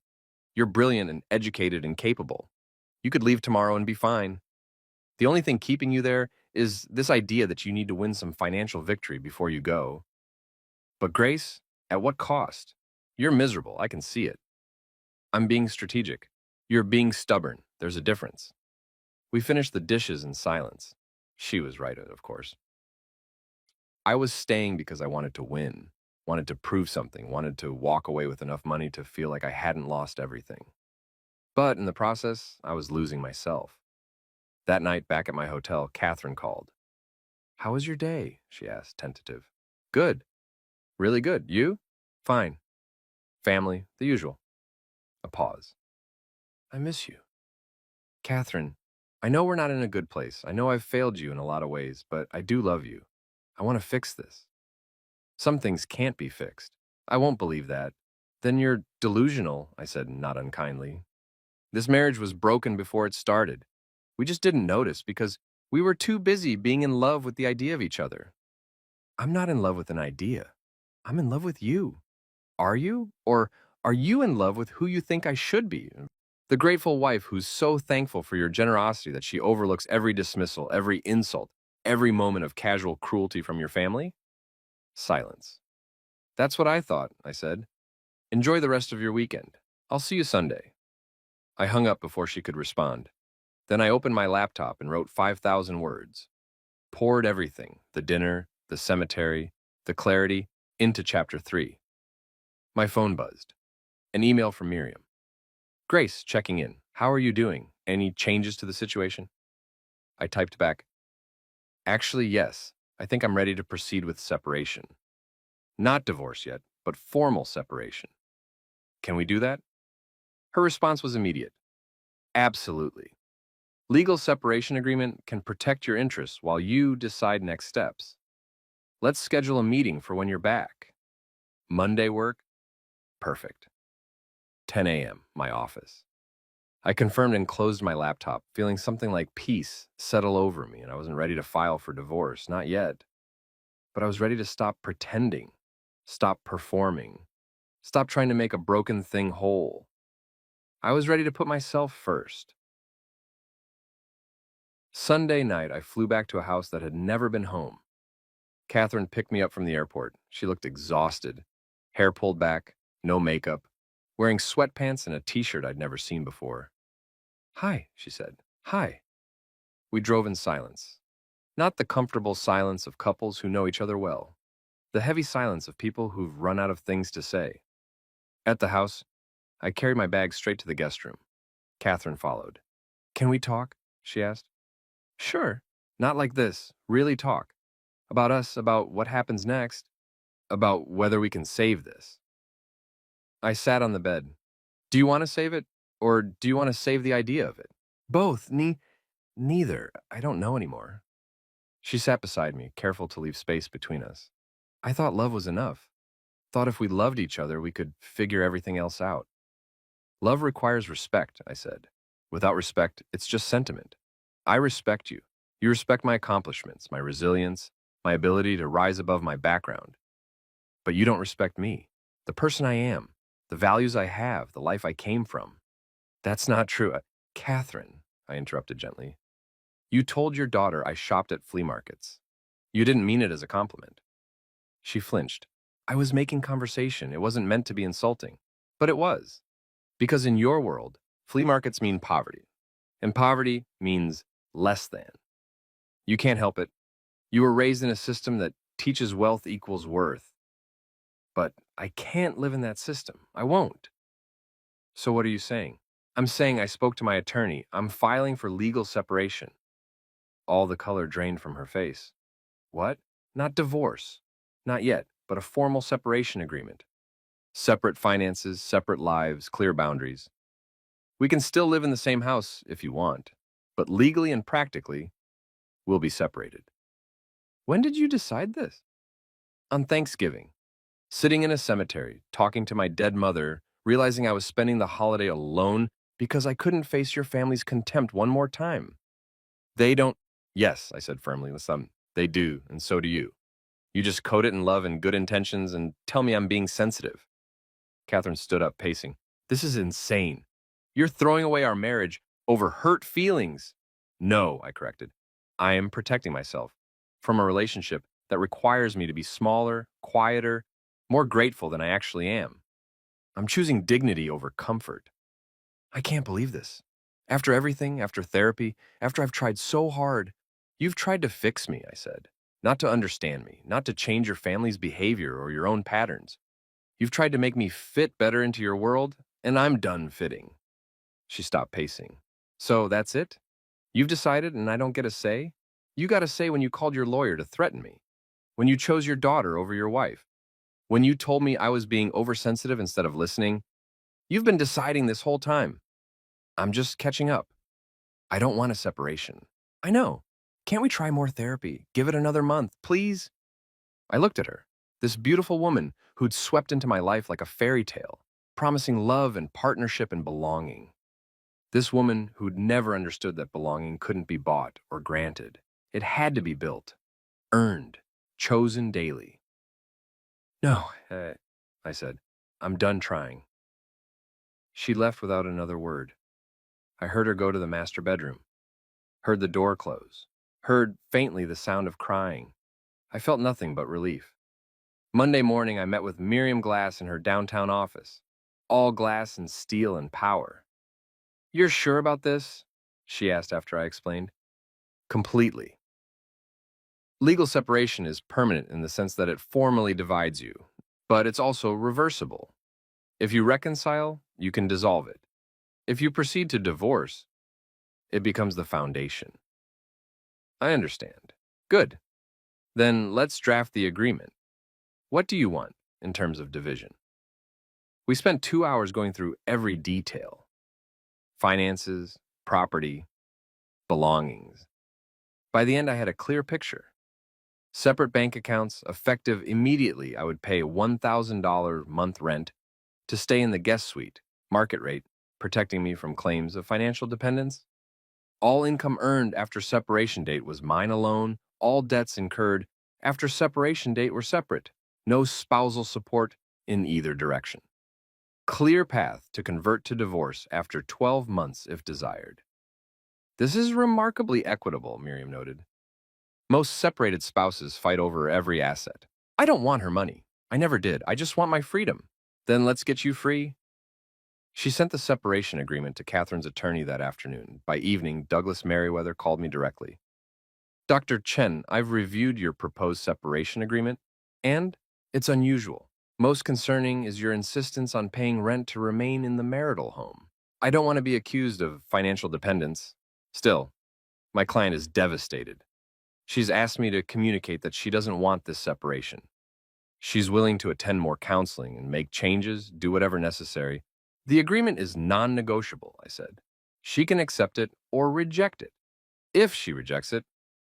You're brilliant and educated and capable. You could leave tomorrow and be fine. The only thing keeping you there is this idea that you need to win some financial victory before you go. But Grace, at what cost? You're miserable. I can see it. I'm being strategic. You're being stubborn. There's a difference. We finished the dishes in silence. She was right, of course. I was staying because I wanted to win, wanted to prove something, wanted to walk away with enough money to feel like I hadn't lost everything. But in the process, I was losing myself. That night, back at my hotel, Catherine called. How was your day? She asked, tentative. Good. Really good. You? Fine. Family, the usual. A pause. I miss you. Catherine, I know we're not in a good place. I know I've failed you in a lot of ways, but I do love you. I want to fix this. Some things can't be fixed. I won't believe that. Then you're delusional, I said, not unkindly. This marriage was broken before it started. We just didn't notice because we were too busy being in love with the idea of each other. I'm not in love with an idea. I'm in love with you. Are you? Or are you in love with who you think I should be? The grateful wife who's so thankful for your generosity that she overlooks every dismissal, every insult, every moment of casual cruelty from your family? Silence. That's what I thought, I said. Enjoy the rest of your weekend. I'll see you Sunday. I hung up before she could respond. Then I opened my laptop and wrote 5,000 words. Poured everything, the dinner, the cemetery, the clarity, into chapter 3. My phone buzzed. An email from Miriam. Grace, checking in. How are you doing? Any changes to the situation? I typed back, actually, yes. I think I'm ready to proceed with separation. Not divorce yet, but formal separation. Can we do that? Her response was immediate. Absolutely. Legal separation agreement can protect your interests while you decide next steps. Let's schedule a meeting for when you're back. Monday work? Perfect. 10 a.m., my office. I confirmed and closed my laptop, feeling something like peace settle over me, and I wasn't ready to file for divorce, not yet. But I was ready to stop pretending, stop performing, stop trying to make a broken thing whole. I was ready to put myself first. Sunday night, I flew back to a house that had never been home. Catherine picked me up from the airport. She looked exhausted, hair pulled back, no makeup, wearing sweatpants and a t-shirt I'd never seen before. Hi, she said. Hi. We drove in silence. Not the comfortable silence of couples who know each other well. The heavy silence of people who've run out of things to say. At the house, I carried my bag straight to the guest room. Catherine followed. Can we talk? She asked. Sure. Not like this. Really talk. About us, about what happens next, about whether we can save this. I sat on the bed. Do you want to save it? Or do you want to save the idea of it? Both. Neither. I don't know anymore. She sat beside me, careful to leave space between us. I thought love was enough. Thought if we loved each other, we could figure everything else out. Love requires respect, I said. Without respect, it's just sentiment. I respect you. You respect my accomplishments, my resilience, my ability to rise above my background. But you don't respect me, the person I am, the values I have, the life I came from. That's not true. Catherine, I interrupted gently. You told your daughter I shopped at flea markets. You didn't mean it as a compliment. She flinched. I was making conversation. It wasn't meant to be insulting. But it was. Because in your world, flea markets mean poverty. And poverty means less than. You can't help it. You were raised in a system that teaches wealth equals worth. But I can't live in that system. I won't. So what are you saying? I'm saying I spoke to my attorney. I'm filing for legal separation. All the color drained from her face. What? Not divorce. Not yet, but a formal separation agreement. Separate finances, separate lives, clear boundaries. We can still live in the same house if you want, but legally and practically, we'll be separated. When did you decide this? On Thanksgiving. Sitting in a cemetery, talking to my dead mother, realizing I was spending the holiday alone because I couldn't face your family's contempt one more time. They don't. Yes, I said firmly with some. They do, and so do you. You just coat it in love and good intentions and tell me I'm being sensitive. Catherine stood up, pacing. This is insane. You're throwing away our marriage over hurt feelings. No, I corrected. I am protecting myself from a relationship that requires me to be smaller, quieter, more grateful than I actually am. I'm choosing dignity over comfort. I can't believe this. After everything, after therapy, after I've tried so hard, you've tried to fix me, I said. Not to understand me, not to change your family's behavior or your own patterns. You've tried to make me fit better into your world, and I'm done fitting. She stopped pacing. So that's it? You've decided and I don't get a say? You got a say when you called your lawyer to threaten me. When you chose your daughter over your wife. When you told me I was being oversensitive instead of listening. You've been deciding this whole time. I'm just catching up. I don't want a separation. I know. Can't we try more therapy? Give it another month, please? I looked at her, this beautiful woman who'd swept into my life like a fairy tale, promising love and partnership and belonging. This woman who'd never understood that belonging couldn't be bought or granted. It had to be built, earned, chosen daily. No, I said, I'm done trying. She left without another word. I heard her go to the master bedroom, heard the door close, heard faintly the sound of crying. I felt nothing but relief. Monday morning, I met with Miriam Glass in her downtown office, all glass and steel and power. You're sure about this? She asked after I explained. Completely. Legal separation is permanent in the sense that it formally divides you, but it's also reversible. If you reconcile, you can dissolve it. If you proceed to divorce, it becomes the foundation. I understand. Good. Then let's draft the agreement. What do you want in terms of division? We spent 2 hours going through every detail: finances, property, belongings. By the end, I had a clear picture. Separate bank accounts, effective immediately. I would pay $1,000 month rent to stay in the guest suite, market rate, protecting me from claims of financial dependence. All income earned after separation date was mine alone. All debts incurred after separation date were separate. No spousal support in either direction. Clear path to convert to divorce after 12 months if desired. This is remarkably equitable, Miriam noted. Most separated spouses fight over every asset. I don't want her money. I never did. I just want my freedom. Then let's get you free. She sent the separation agreement to Catherine's attorney that afternoon. By evening, Douglas Merriweather called me directly. Dr. Chen, I've reviewed your proposed separation agreement, and it's unusual. Most concerning is your insistence on paying rent to remain in the marital home. I don't want to be accused of financial dependence. Still, my client is devastated. She's asked me to communicate that she doesn't want this separation. She's willing to attend more counseling and make changes, do whatever necessary. The agreement is non-negotiable, I said. She can accept it or reject it. If she rejects it,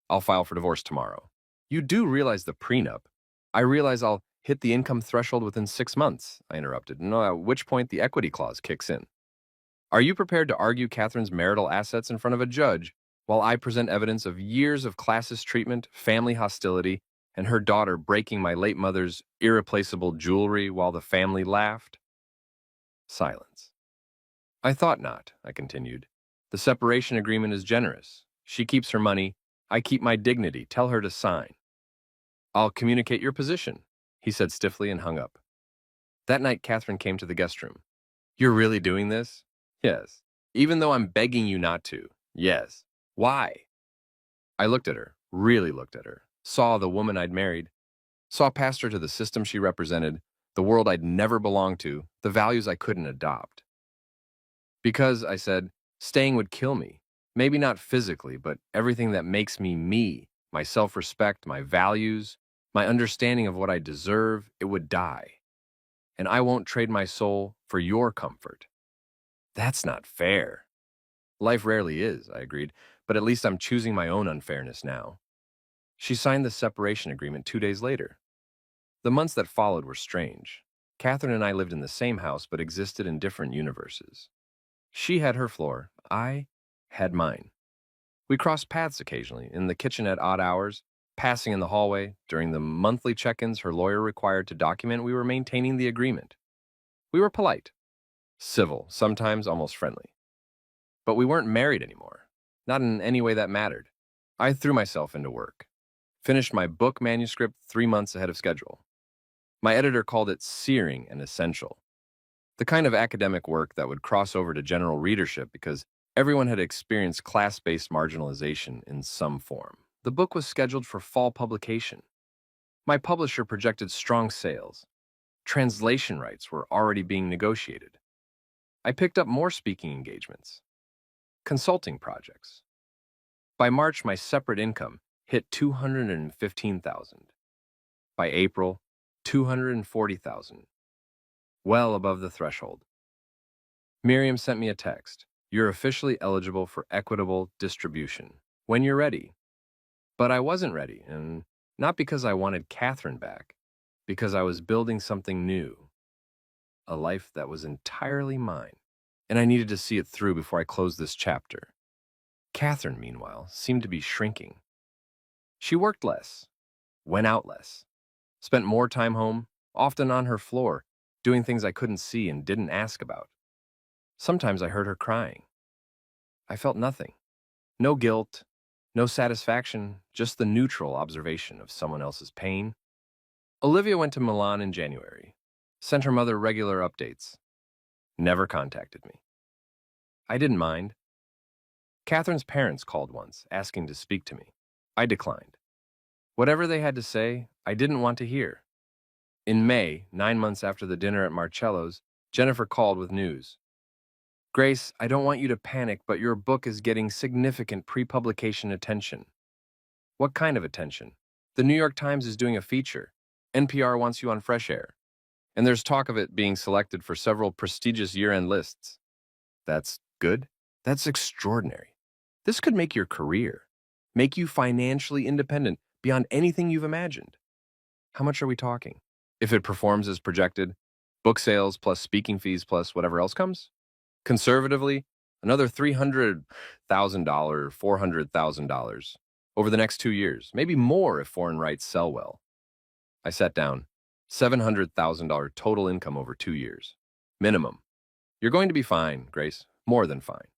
I'll file for divorce tomorrow. You do realize the prenup. I realize I'll hit the income threshold within 6 months, I interrupted, at which point the equity clause kicks in. Are you prepared to argue Catherine's marital assets in front of a judge while I present evidence of years of classist treatment, family hostility, and her daughter breaking my late mother's irreplaceable jewelry while the family laughed? Silence. I thought not, I continued. The separation agreement is generous. She keeps her money. I keep my dignity. Tell her to sign. I'll communicate your position, he said stiffly and hung up. That night, Catherine came to the guest room. You're really doing this? Yes. Even though I'm begging you not to? Yes. Why? I looked at her, really looked at her, saw the woman I'd married, saw past her to the system she represented, the world I'd never belonged to, the values I couldn't adopt. Because, I said, staying would kill me. Maybe not physically, but everything that makes me me, my self-respect, my values, my understanding of what I deserve, it would die. And I won't trade my soul for your comfort. That's not fair. Life rarely is, I agreed, but at least I'm choosing my own unfairness now. She signed the separation agreement 2 days later. The months that followed were strange. Catherine and I lived in the same house but existed in different universes. She had her floor. I had mine. We crossed paths occasionally, in the kitchen at odd hours, passing in the hallway. During the monthly check-ins her lawyer required to document we were maintaining the agreement. We were polite, civil, sometimes almost friendly. But we weren't married anymore, not in any way that mattered. I threw myself into work. Finished my book manuscript 3 months ahead of schedule. My editor called it searing and essential. The kind of academic work that would cross over to general readership because everyone had experienced class-based marginalization in some form. The book was scheduled for fall publication. My publisher projected strong sales. Translation rights were already being negotiated. I picked up more speaking engagements, consulting projects. By March, my separate income hit $215,000. By April, $240,000. Well above the threshold. Miriam sent me a text. You're officially eligible for equitable distribution when you're ready. But I wasn't ready, and not because I wanted Catherine back, because I was building something new, a life that was entirely mine, and I needed to see it through before I closed this chapter. Catherine, meanwhile, seemed to be shrinking. She worked less, went out less, spent more time home, often on her floor, doing things I couldn't see and didn't ask about. Sometimes I heard her crying. I felt nothing. No guilt, no satisfaction, just the neutral observation of someone else's pain. Olivia went to Milan in January, sent her mother regular updates, never contacted me. I didn't mind. Catherine's parents called once, asking to speak to me. I declined. Whatever they had to say, I didn't want to hear. In May, 9 months after the dinner at Marcello's, Jennifer called with news. Grace, I don't want you to panic, but your book is getting significant pre-publication attention. What kind of attention? The New York Times is doing a feature. NPR wants you on Fresh Air. And there's talk of it being selected for several prestigious year-end lists. That's good? That's extraordinary. This could make your career, make you financially independent beyond anything you've imagined. How much are we talking? If it performs as projected, book sales plus speaking fees plus whatever else comes? Conservatively, another $300,000, $400,000 over the next 2 years, maybe more if foreign rights sell well. I sat down. $700,000 total income over 2 years. Minimum. You're going to be fine, Grace. More than fine.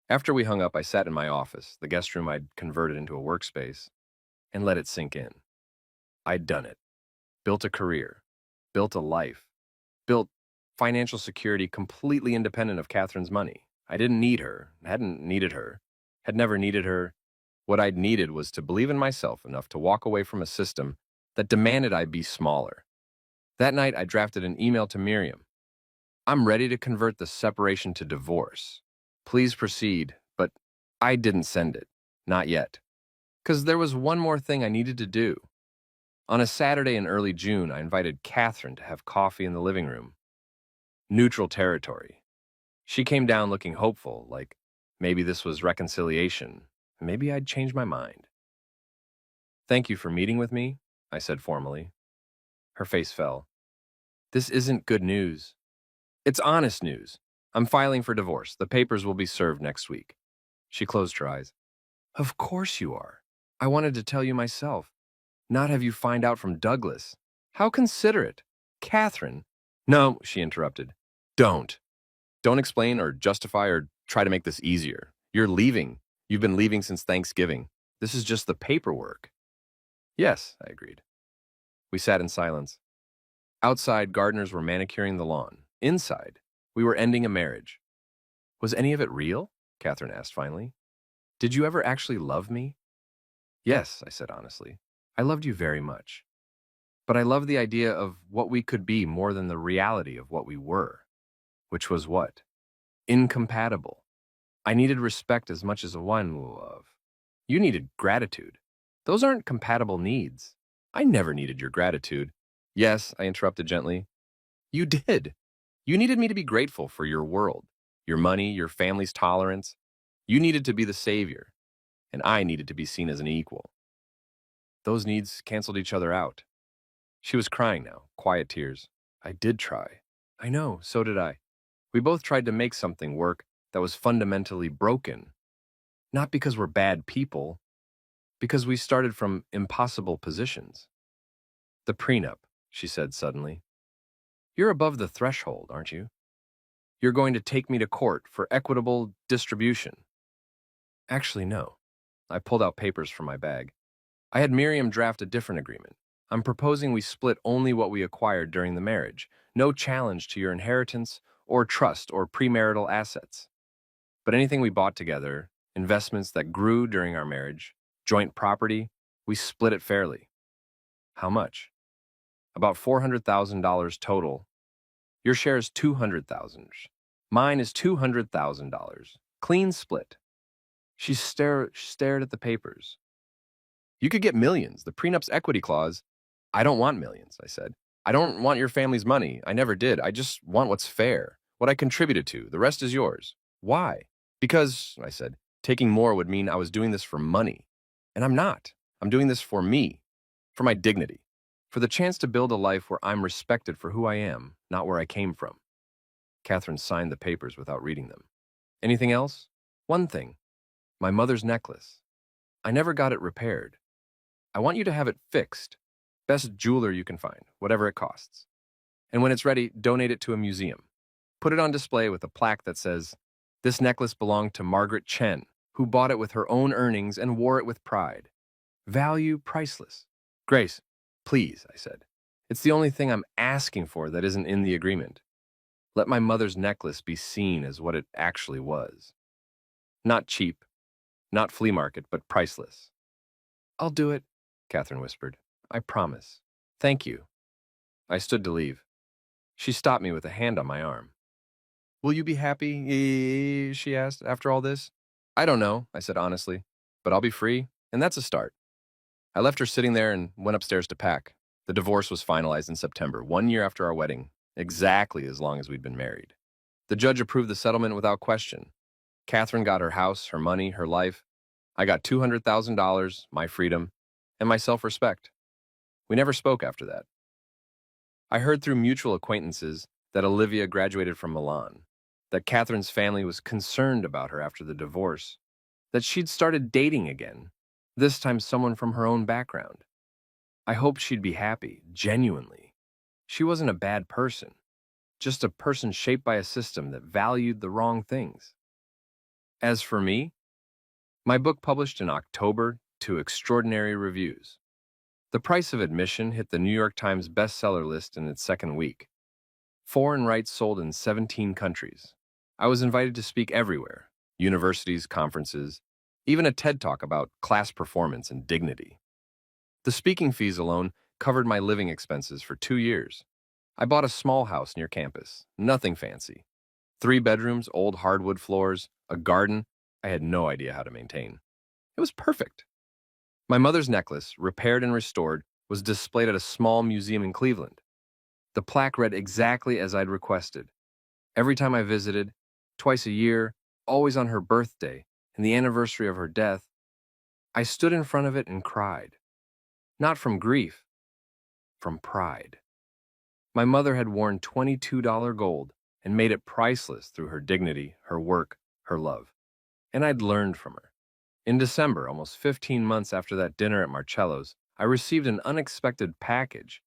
After we hung up, I sat in my office, the guest room I'd converted into a workspace, and let it sink in. I'd done it. Built a career. Built a life. Built financial security completely independent of Catherine's money. I didn't need her. Hadn't needed her. Had never needed her. What I'd needed was to believe in myself enough to walk away from a system that demanded I be smaller. That night, I drafted an email to Miriam. I'm ready to convert the separation to divorce. Please proceed, but I didn't send it. Not yet. Because there was one more thing I needed to do. On a Saturday in early June, I invited Catherine to have coffee in the living room. Neutral territory. She came down looking hopeful, like maybe this was reconciliation. Maybe I'd change my mind. Thank you for meeting with me, I said formally. Her face fell. This isn't good news. It's honest news. I'm filing for divorce. The papers will be served next week. She closed her eyes. Of course you are. I wanted to tell you myself. Not have you find out from Douglas. How considerate. Catherine. No, she interrupted. Don't. Don't explain or justify or try to make this easier. You're leaving. You've been leaving since Thanksgiving. This is just the paperwork. Yes, I agreed. We sat in silence. Outside, gardeners were manicuring the lawn. Inside, we were ending a marriage. Was any of it real? Catherine asked finally. Did you ever actually love me? Yes, I said honestly. I loved you very much. But I loved the idea of what we could be more than the reality of what we were. Which was what? Incompatible. I needed respect as much as one love. You needed gratitude. Those aren't compatible needs. I never needed your gratitude. Yes, I interrupted gently. You did. You needed me to be grateful for your world, your money, your family's tolerance. You needed to be the savior, and I needed to be seen as an equal. Those needs canceled each other out. She was crying now, quiet tears. I did try. I know, so did I. We both tried to make something work that was fundamentally broken. Not because we're bad people, because we started from impossible positions. The prenup, she said suddenly. You're above the threshold, aren't you? You're going to take me to court for equitable distribution. Actually, no. I pulled out papers from my bag. I had Miriam draft a different agreement. I'm proposing we split only what we acquired during the marriage. No challenge to your inheritance or trust or premarital assets. But anything we bought together, investments that grew during our marriage, joint property, we split it fairly. How much? About $400,000 total. Your share is $200,000. Mine is $200,000. Clean split. She stared at the papers. You could get millions. The prenup's equity clause. I don't want millions, I said. I don't want your family's money. I never did. I just want what's fair. What I contributed to. The rest is yours. Why? Because, I said, taking more would mean I was doing this for money. And I'm not. I'm doing this for me. For my dignity. For the chance to build a life where I'm respected for who I am, not where I came from. Catherine signed the papers without reading them. Anything else? One thing. My mother's necklace. I never got it repaired. I want you to have it fixed. Best jeweler you can find, whatever it costs. And when it's ready, donate it to a museum. Put it on display with a plaque that says, "This necklace belonged to Margaret Chen, who bought it with her own earnings and wore it with pride. Value priceless." Grace, please, I said. It's the only thing I'm asking for that isn't in the agreement. Let my mother's necklace be seen as what it actually was. Not cheap, not flea market, but priceless. I'll do it. Catherine whispered. I promise. Thank you. I stood to leave. She stopped me with a hand on my arm. Will you be happy? She asked, after all this. I don't know, I said honestly, but I'll be free, and that's a start. I left her sitting there and went upstairs to pack. The divorce was finalized in September, 1 year after our wedding, exactly as long as we'd been married. The judge approved the settlement without question. Catherine got her house, her money, her life. I got $200,000, my freedom, and my self-respect. We never spoke after that. I heard through mutual acquaintances that Olivia graduated from Milan, that Catherine's family was concerned about her after the divorce, that she'd started dating again, this time someone from her own background. I hoped she'd be happy, genuinely. She wasn't a bad person, just a person shaped by a system that valued the wrong things. As for me, my book published in October to extraordinary reviews. The price of admission hit the New York Times bestseller list in its second week. Foreign rights sold in 17 countries. I was invited to speak everywhere, universities, conferences, even a TED Talk about class performance and dignity. The speaking fees alone covered my living expenses for 2 years. I bought a small house near campus, nothing fancy. 3 bedrooms, old hardwood floors, a garden I had no idea how to maintain. It was perfect. My mother's necklace, repaired and restored, was displayed at a small museum in Cleveland. The plaque read exactly as I'd requested. Every time I visited, twice a year, always on her birthday and the anniversary of her death, I stood in front of it and cried. Not from grief, from pride. My mother had worn $22 gold and made it priceless through her dignity, her work, her love. And I'd learned from her. In December, almost 15 months after that dinner at Marcello's, I received an unexpected package.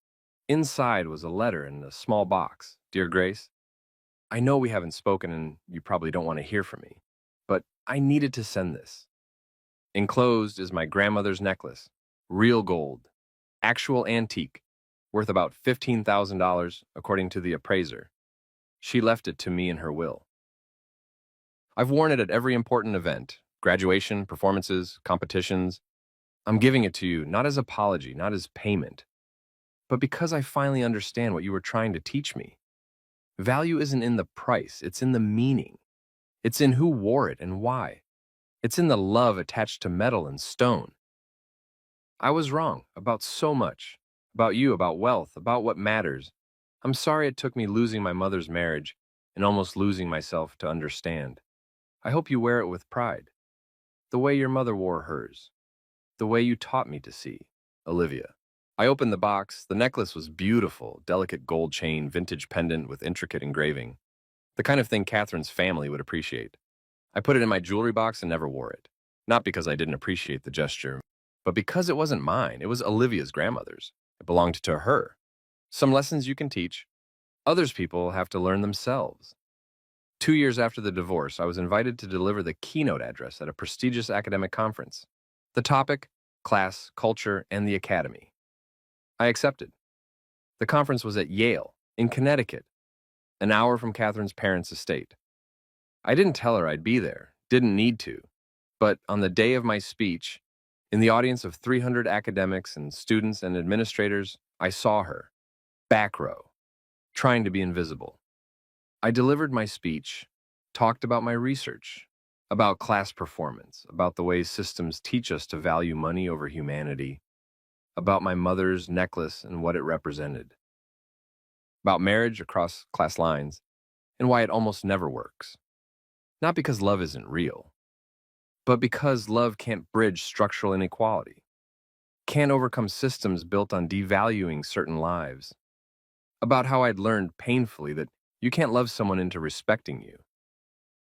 Inside was a letter in a small box. Dear Grace, I know we haven't spoken and you probably don't want to hear from me, but I needed to send this. Enclosed is my grandmother's necklace, real gold, actual antique, worth about $15,000 according to the appraiser. She left it to me in her will. I've worn it at every important event, graduation, performances, competitions. I'm giving it to you not as apology, not as payment, but because I finally understand what you were trying to teach me. Value isn't in the price, it's in the meaning. It's in who wore it and why. It's in the love attached to metal and stone. I was wrong about so much, about you, about wealth, about what matters. I'm sorry it took me losing my mother's marriage and almost losing myself to understand. I hope you wear it with pride, the way your mother wore hers, the way you taught me to see, Olivia. I opened the box. The necklace was beautiful, delicate gold chain, vintage pendant with intricate engraving, the kind of thing Catherine's family would appreciate. I put it in my jewelry box and never wore it. Not because I didn't appreciate the gesture, but because it wasn't mine. It was Olivia's grandmother's. It belonged to her. Some lessons you can teach, others people have to learn themselves. 2 years after the divorce, I was invited to deliver the keynote address at a prestigious academic conference. The topic, class, culture, and the academy. I accepted. The conference was at Yale, in Connecticut, an hour from Catherine's parents' estate. I didn't tell her I'd be there, didn't need to, but on the day of my speech, in the audience of 300 academics and students and administrators, I saw her, back row, trying to be invisible. I delivered my speech, talked about my research, about class performance, about the ways systems teach us to value money over humanity, about my mother's necklace and what it represented, about marriage across class lines and why it almost never works. Not because love isn't real, but because love can't bridge structural inequality, can't overcome systems built on devaluing certain lives. About how I'd learned painfully that you can't love someone into respecting you.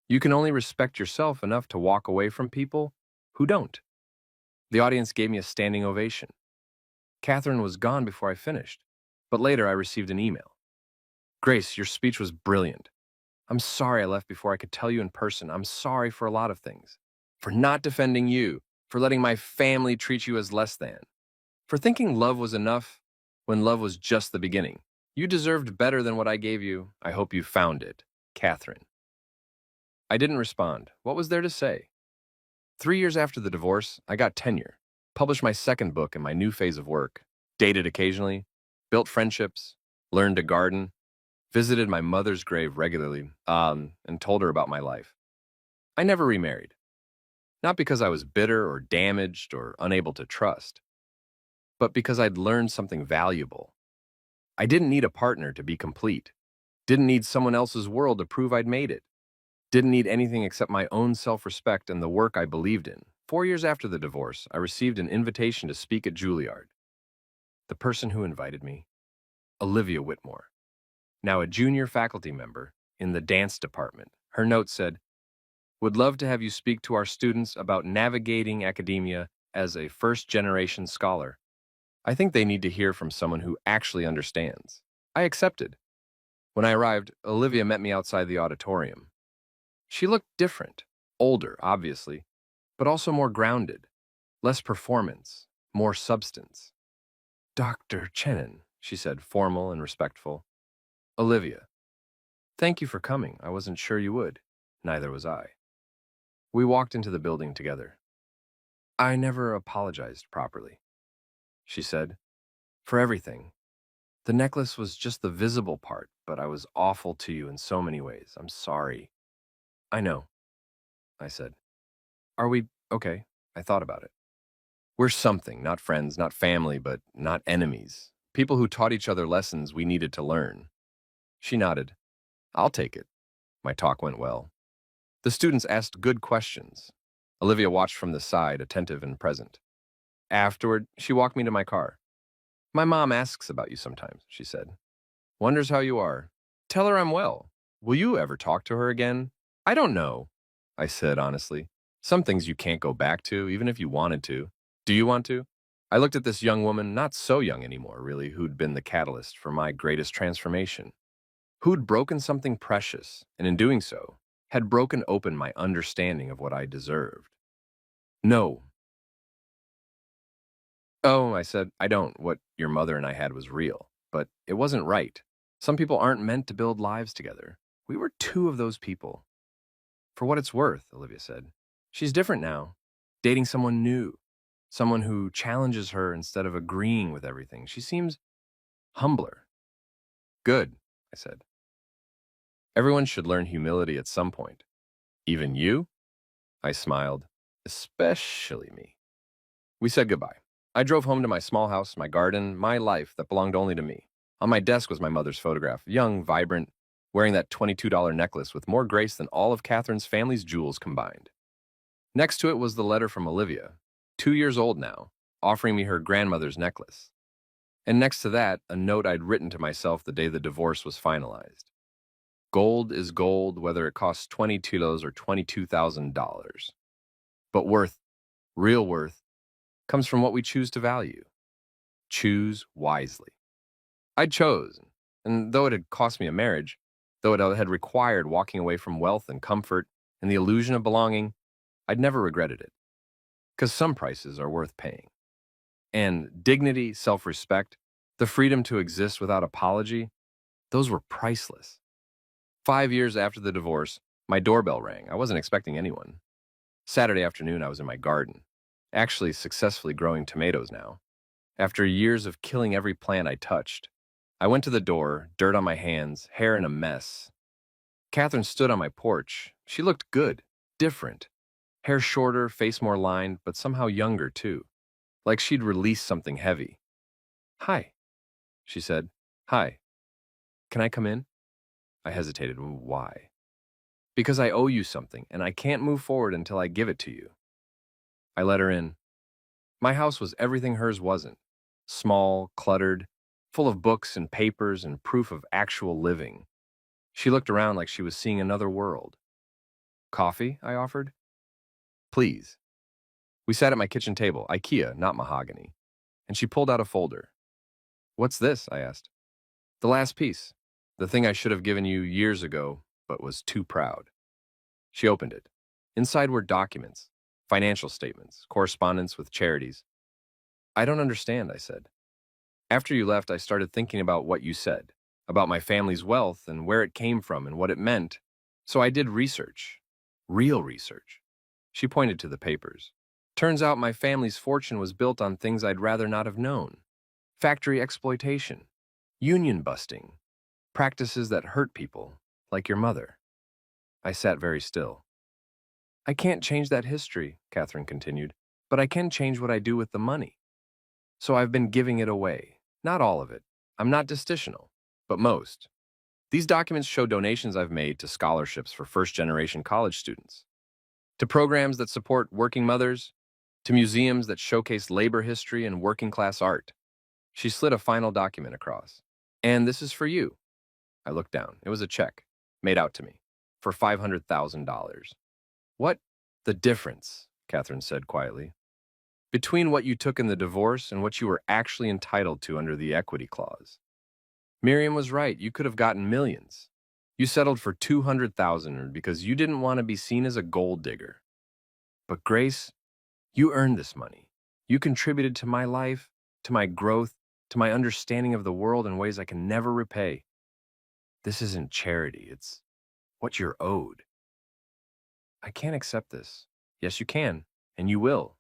You can only respect yourself enough to walk away from people who don't. The audience gave me a standing ovation. Catherine was gone before I finished, but later I received an email. Grace, your speech was brilliant. I'm sorry I left before I could tell you in person. I'm sorry for a lot of things. For not defending you, for letting my family treat you as less than, for thinking love was enough when love was just the beginning. You deserved better than what I gave you. I hope you found it, Catherine. I didn't respond. What was there to say? 3 years after the divorce, I got tenure. published my second book in my new phase of work, dated occasionally, built friendships, learned to garden, visited my mother's grave regularly, and told her about my life. I never remarried. Not because I was bitter or damaged or unable to trust, but because I'd learned something valuable. I didn't need a partner to be complete. Didn't need someone else's world to prove I'd made it. Didn't need anything except my own self-respect and the work I believed in. 4 years after the divorce, I received an invitation to speak at Juilliard. The person who invited me, Olivia Whitmore, now a junior faculty member in the dance department. Her note said, "Would love to have you speak to our students about navigating academia as a first-generation scholar. I think they need to hear from someone who actually understands." I accepted. When I arrived, Olivia met me outside the auditorium. She looked different, older, obviously, but also more grounded, less performance, more substance. "Dr. Chenin," she said, formal and respectful. "Olivia, thank you for coming. I wasn't sure you would." Neither was I. We walked into the building together. "I never apologized properly," she said, "for everything. The necklace was just the visible part, but I was awful to you in so many ways. I'm sorry." "I know," I said. "Are we okay?" I thought about it. "We're something, not friends, not family, but not enemies. People who taught each other lessons we needed to learn." She nodded. "I'll take it." My talk went well. The students asked good questions. Olivia watched from the side, attentive and present. Afterward, she walked me to my car. "My mom asks about you sometimes," she said. "Wonders how you are. Tell her I'm well. Will you ever talk to her again?" "I don't know," I said honestly. "Some things you can't go back to, even if you wanted to. Do you want to?" I looked at this young woman, not so young anymore, really, who'd been the catalyst for my greatest transformation. Who'd broken something precious, and in doing so, had broken open my understanding of what I deserved. "No." "Oh," I said, "I don't. What your mother and I had was real. But it wasn't right. Some people aren't meant to build lives together. We were two of those people." "For what it's worth," Olivia said. "She's different now. Dating someone new. Someone who challenges her instead of agreeing with everything. She seems humbler." "Good," I said. "Everyone should learn humility at some point. Even you?" I smiled. "Especially me." We said goodbye. I drove home to my small house, my garden, my life that belonged only to me. On my desk was my mother's photograph, young, vibrant, wearing that $22 necklace with more grace than all of Catherine's family's jewels combined. Next to it was the letter from Olivia, 2 years old now, offering me her grandmother's necklace. And next to that, a note I'd written to myself the day the divorce was finalized. Gold is gold, whether it costs 20 kilos or $22,000. But worth, real worth, comes from what we choose to value. Choose wisely. I'd chosen, and though it had cost me a marriage, though it had required walking away from wealth and comfort and the illusion of belonging, I'd never regretted it. Because some prices are worth paying. And dignity, self-respect, the freedom to exist without apology, those were priceless. 5 years after the divorce, my doorbell rang. I wasn't expecting anyone. Saturday afternoon, I was in my garden, actually successfully growing tomatoes now. After years of killing every plant I touched, I went to the door, dirt on my hands, hair in a mess. Catherine stood on my porch. She looked good, different. Hair shorter, face more lined, but somehow younger too. Like she'd released something heavy. "Hi," she said. "Hi. Can I come in?" I hesitated. "Why?" "Because I owe you something, and I can't move forward until I give it to you." I let her in. My house was everything hers wasn't. Small, cluttered, full of books and papers and proof of actual living. She looked around like she was seeing another world. "Coffee?" I offered. "Please." We sat at my kitchen table, IKEA, not mahogany, and she pulled out a folder. "What's this?" I asked. "The last piece. The thing I should have given you years ago, but was too proud." She opened it. Inside were documents, financial statements, correspondence with charities. "I don't understand," I said. "After you left, I started thinking about what you said, about my family's wealth and where it came from and what it meant. So I did research. Real research." She pointed to the papers. Turns out my family's fortune was built on things I'd rather not have known. Factory exploitation, union busting, practices that hurt people, like your mother. I sat very still. I can't change that history, Catherine continued, but I can change what I do with the money. So I've been giving it away. Not all of it. I'm not destitional, but most. These documents show donations I've made to scholarships for first-generation college students, to programs that support working mothers, to museums that showcase labor history and working-class art. She slid a final document across. And this is for you. I looked down. It was a check, made out to me, for $500,000. What? The difference, Catherine said quietly, between what you took in the divorce and what you were actually entitled to under the equity clause. Miriam was right. You could have gotten millions. You settled for $200,000 because you didn't want to be seen as a gold digger. But Grace, you earned this money. You contributed to my life, to my growth, to my understanding of the world in ways I can never repay. This isn't charity. It's what you're owed. I can't accept this. Yes, you can, and you will.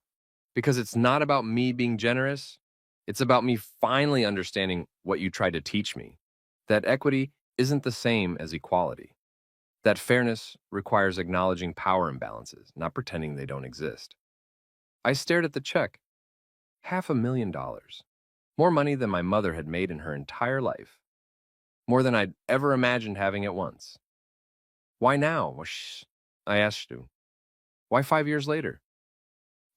Because it's not about me being generous. It's about me finally understanding what you tried to teach me. That equity isn't the same as equality. That fairness requires acknowledging power imbalances, not pretending they don't exist. I stared at the check. $500,000. More money than my mother had made in her entire life. More than I'd ever imagined having at once. Why now? I asked you. Why 5 years later?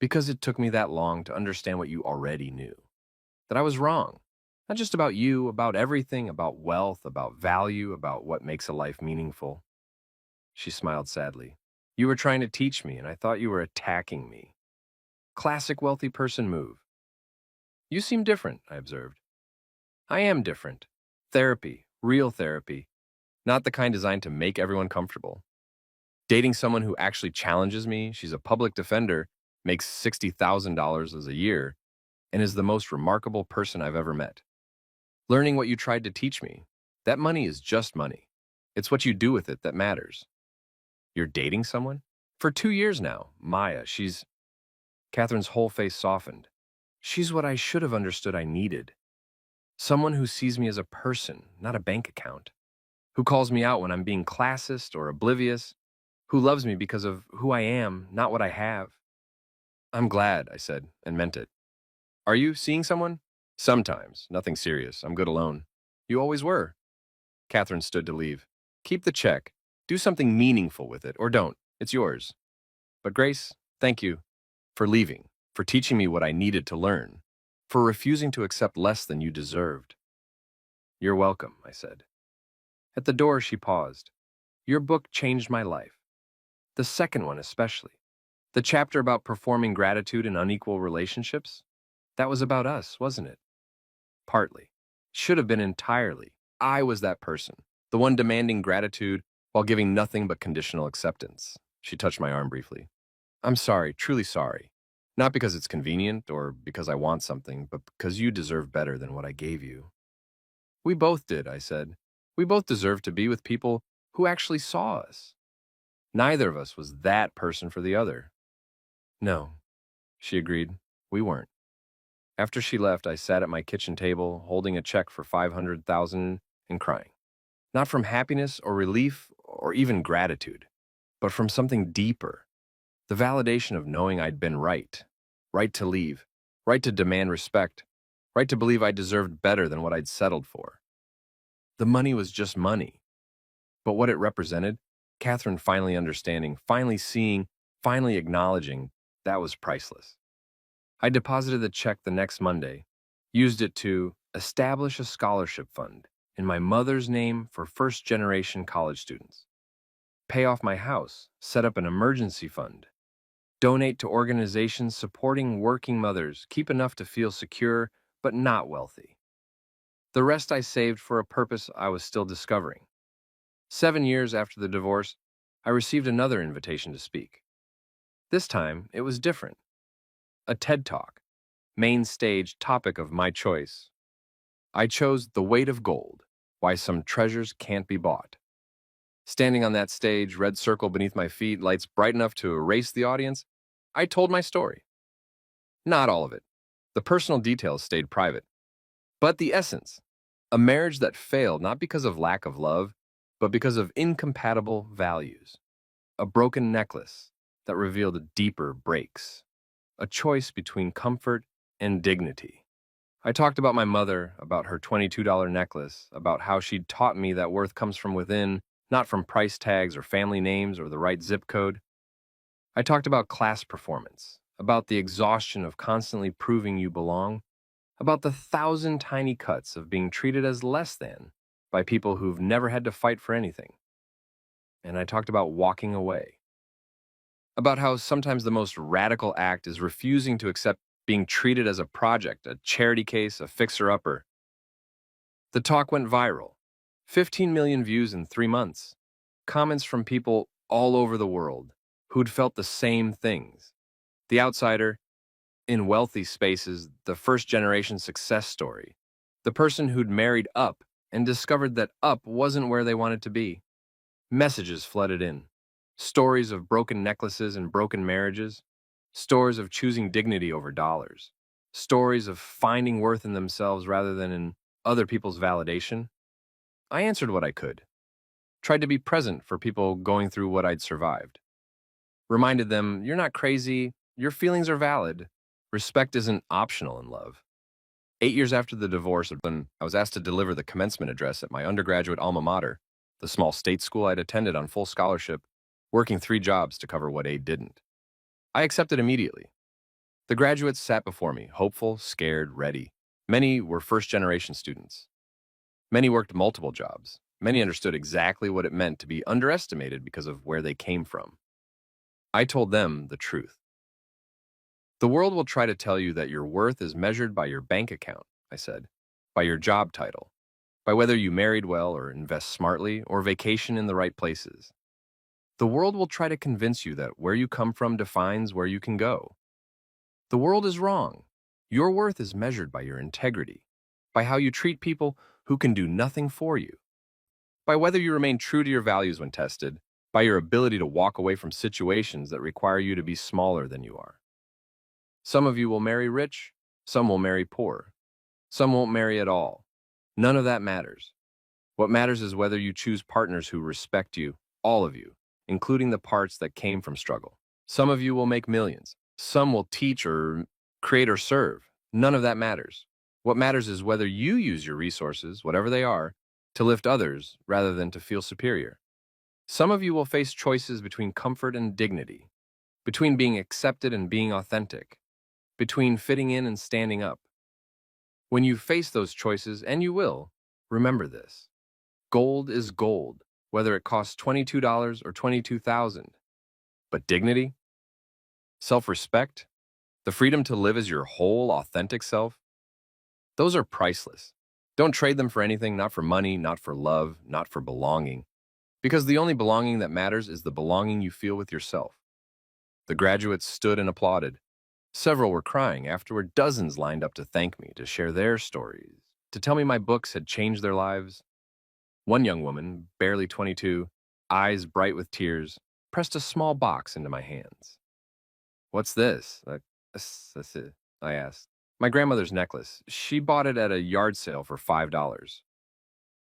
Because it took me that long to understand what you already knew. That I was wrong. Not just about you, about everything, about wealth, about value, about what makes a life meaningful. She smiled sadly. You were trying to teach me, and I thought you were attacking me. Classic wealthy person move. You seem different, I observed. I am different. Therapy, real therapy. Not the kind designed to make everyone comfortable. Dating someone who actually challenges me, she's a public defender, makes $60,000 a year, and is the most remarkable person I've ever met. Learning what you tried to teach me, that money is just money. It's what you do with it that matters. You're dating someone? For 2 years now, Maya, she's... Catherine's whole face softened. She's what I should have understood I needed. Someone who sees me as a person, not a bank account. Who calls me out when I'm being classist or oblivious. Who loves me because of who I am, not what I have. I'm glad, I said, and meant it. Are you seeing someone? Sometimes. Nothing serious. I'm good alone. You always were. Catherine stood to leave. Keep the check. Do something meaningful with it, or don't. It's yours. But Grace, thank you for leaving, for teaching me what I needed to learn, for refusing to accept less than you deserved. You're welcome, I said. At the door, she paused. Your book changed my life. The second one especially. The chapter about performing gratitude in unequal relationships. That was about us, wasn't it? Partly. Should have been entirely. I was that person, the one demanding gratitude while giving nothing but conditional acceptance. She touched my arm briefly. I'm sorry, truly sorry. Not because it's convenient or because I want something, but because you deserve better than what I gave you. We both did, I said. We both deserve to be with people who actually saw us. Neither of us was that person for the other. No, she agreed. We weren't. After she left, I sat at my kitchen table, holding a check for $500,000 and crying. Not from happiness or relief or even gratitude, but from something deeper. The validation of knowing I'd been right. Right to leave. Right to demand respect. Right to believe I deserved better than what I'd settled for. The money was just money. But what it represented, Catherine finally understanding, finally seeing, finally acknowledging, that was priceless. I deposited the check the next Monday, used it to establish a scholarship fund in my mother's name for first-generation college students, pay off my house, set up an emergency fund, donate to organizations supporting working mothers, keep enough to feel secure but not wealthy. The rest I saved for a purpose I was still discovering. 7 years after the divorce, I received another invitation to speak. This time, it was different. A TED Talk, main stage topic of my choice. I chose The Weight of Gold, Why Some Treasures Can't Be Bought. Standing on that stage, red circle beneath my feet, lights bright enough to erase the audience, I told my story. Not all of it. The personal details stayed private. But the essence, a marriage that failed not because of lack of love, but because of incompatible values. A broken necklace that revealed deeper breaks. A choice between comfort and dignity. I talked about my mother, about her $22 necklace, about how she'd taught me that worth comes from within, not from price tags or family names or the right zip code. I talked about class performance, about the exhaustion of constantly proving you belong, about the thousand tiny cuts of being treated as less than by people who've never had to fight for anything. And I talked about walking away, about how sometimes the most radical act is refusing to accept being treated as a project, a charity case, a fixer-upper. The talk went viral. 15 million views in 3 months. Comments from people all over the world who'd felt the same things. The outsider, in wealthy spaces, the first-generation success story. The person who'd married up and discovered that up wasn't where they wanted to be. Messages flooded in. Stories of broken necklaces and broken marriages. Stories of choosing dignity over dollars. Stories of finding worth in themselves rather than in other people's validation. I answered what I could. Tried to be present for people going through what I'd survived. Reminded them, you're not crazy, your feelings are valid. Respect isn't optional in love. 8 years after the divorce, when I was asked to deliver the commencement address at my undergraduate alma mater, the small state school I'd attended on full scholarship, working 3 jobs to cover what aid didn't. I accepted immediately. The graduates sat before me, hopeful, scared, ready. Many were first-generation students. Many worked multiple jobs. Many understood exactly what it meant to be underestimated because of where they came from. I told them the truth. The world will try to tell you that your worth is measured by your bank account, I said, by your job title, by whether you married well or invest smartly or vacation in the right places. The world will try to convince you that where you come from defines where you can go. The world is wrong. Your worth is measured by your integrity, by how you treat people who can do nothing for you, by whether you remain true to your values when tested, by your ability to walk away from situations that require you to be smaller than you are. Some of you will marry rich, some will marry poor, some won't marry at all. None of that matters. What matters is whether you choose partners who respect you, all of you, including the parts that came from struggle. Some of you will make millions. Some will teach or create or serve. None of that matters. What matters is whether you use your resources, whatever they are, to lift others rather than to feel superior. Some of you will face choices between comfort and dignity, between being accepted and being authentic, between fitting in and standing up. When you face those choices, and you will, remember this. Gold is gold, whether it costs $22 or $22,000. But dignity, self-respect, the freedom to live as your whole, authentic self, those are priceless. Don't trade them for anything, not for money, not for love, not for belonging. Because the only belonging that matters is the belonging you feel with yourself. The graduates stood and applauded. Several were crying. Afterward, dozens lined up to thank me, to share their stories, to tell me my books had changed their lives. One young woman, barely 22, eyes bright with tears, pressed a small box into my hands. What's this? That's it, I asked. My grandmother's necklace. She bought it at a yard sale for $5.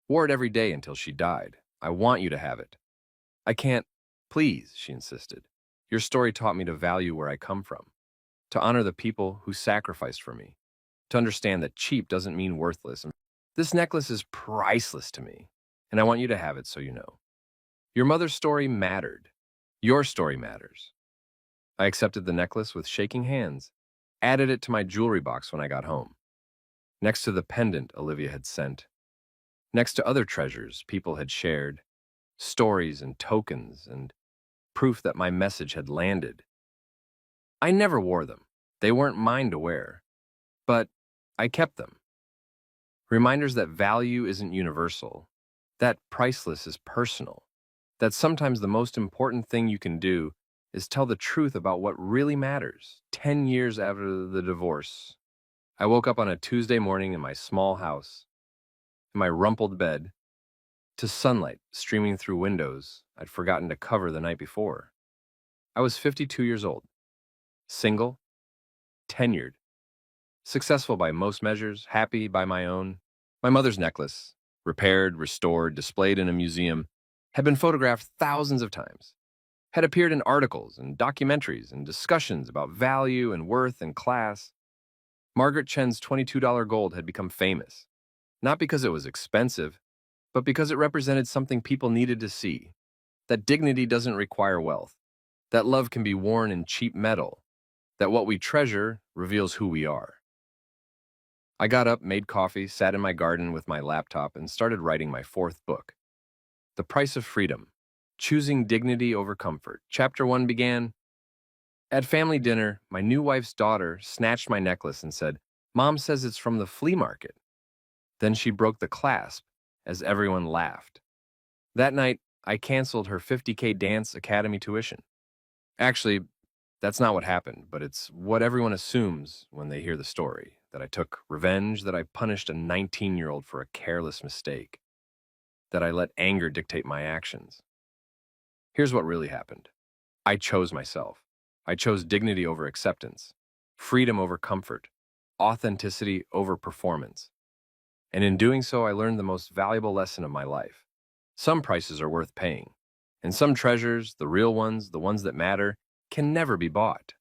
Wore it every day until she died. I want you to have it. I can't. Please, she insisted. Your story taught me to value where I come from, to honor the people who sacrificed for me, to understand that cheap doesn't mean worthless. This necklace is priceless to me, and I want you to have it so you know. Your mother's story mattered. Your story matters. I accepted the necklace with shaking hands, added it to my jewelry box when I got home, next to the pendant Olivia had sent, next to other treasures people had shared, stories and tokens and proof that my message had landed. I never wore them. They weren't mine to wear, but I kept them. Reminders that value isn't universal, that priceless is personal, that sometimes the most important thing you can do is tell the truth about what really matters. 10 years after the divorce, I woke up on a Tuesday morning in my small house, in my rumpled bed, to sunlight streaming through windows I'd forgotten to cover the night before. I was 52 years old, single, tenured, successful by most measures, happy by my own. My mother's necklace, repaired, restored, displayed in a museum, had been photographed thousands of times, had appeared in articles and documentaries and discussions about value and worth and class. Margaret Chen's $22 gold had become famous, not because it was expensive, but because it represented something people needed to see, that dignity doesn't require wealth, that love can be worn in cheap metal, that what we treasure reveals who we are. I got up, made coffee, sat in my garden with my laptop, and started writing my fourth book, The Price of Freedom, Choosing Dignity Over Comfort. Chapter 1 began, at family dinner, my new wife's daughter snatched my necklace and said, "Mom says it's from the flea market." Then she broke the clasp as everyone laughed. That night, I canceled her $50K dance academy tuition. Actually, that's not what happened, but it's what everyone assumes when they hear the story, that I took revenge, that I punished a 19-year-old for a careless mistake, that I let anger dictate my actions. Here's what really happened. I chose myself. I chose dignity over acceptance, freedom over comfort, authenticity over performance. And in doing so, I learned the most valuable lesson of my life. Some prices are worth paying, and some treasures, the real ones, the ones that matter, can never be bought.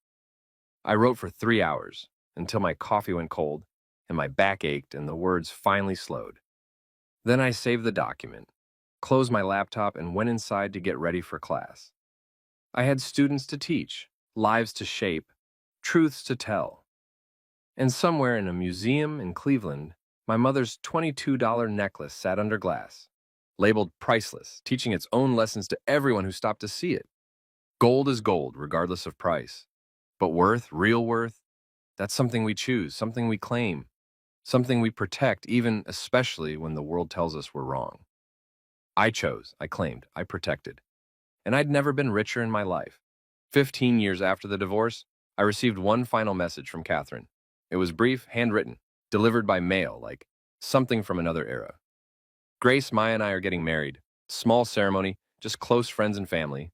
I wrote for 3 hours until my coffee went cold and my back ached and the words finally slowed. Then I saved the document, closed my laptop, and went inside to get ready for class. I had students to teach, lives to shape, truths to tell. And somewhere in a museum in Cleveland, my mother's $22 necklace sat under glass, labeled priceless, teaching its own lessons to everyone who stopped to see it. Gold is gold, regardless of price. But worth, real worth, that's something we choose, something we claim, something we protect, even especially when the world tells us we're wrong. I chose, I claimed, I protected. And I'd never been richer in my life. 15 years after the divorce, I received one final message from Catherine. It was brief, handwritten, delivered by mail, like something from another era. Grace, Maya, and I are getting married. Small ceremony, just close friends and family.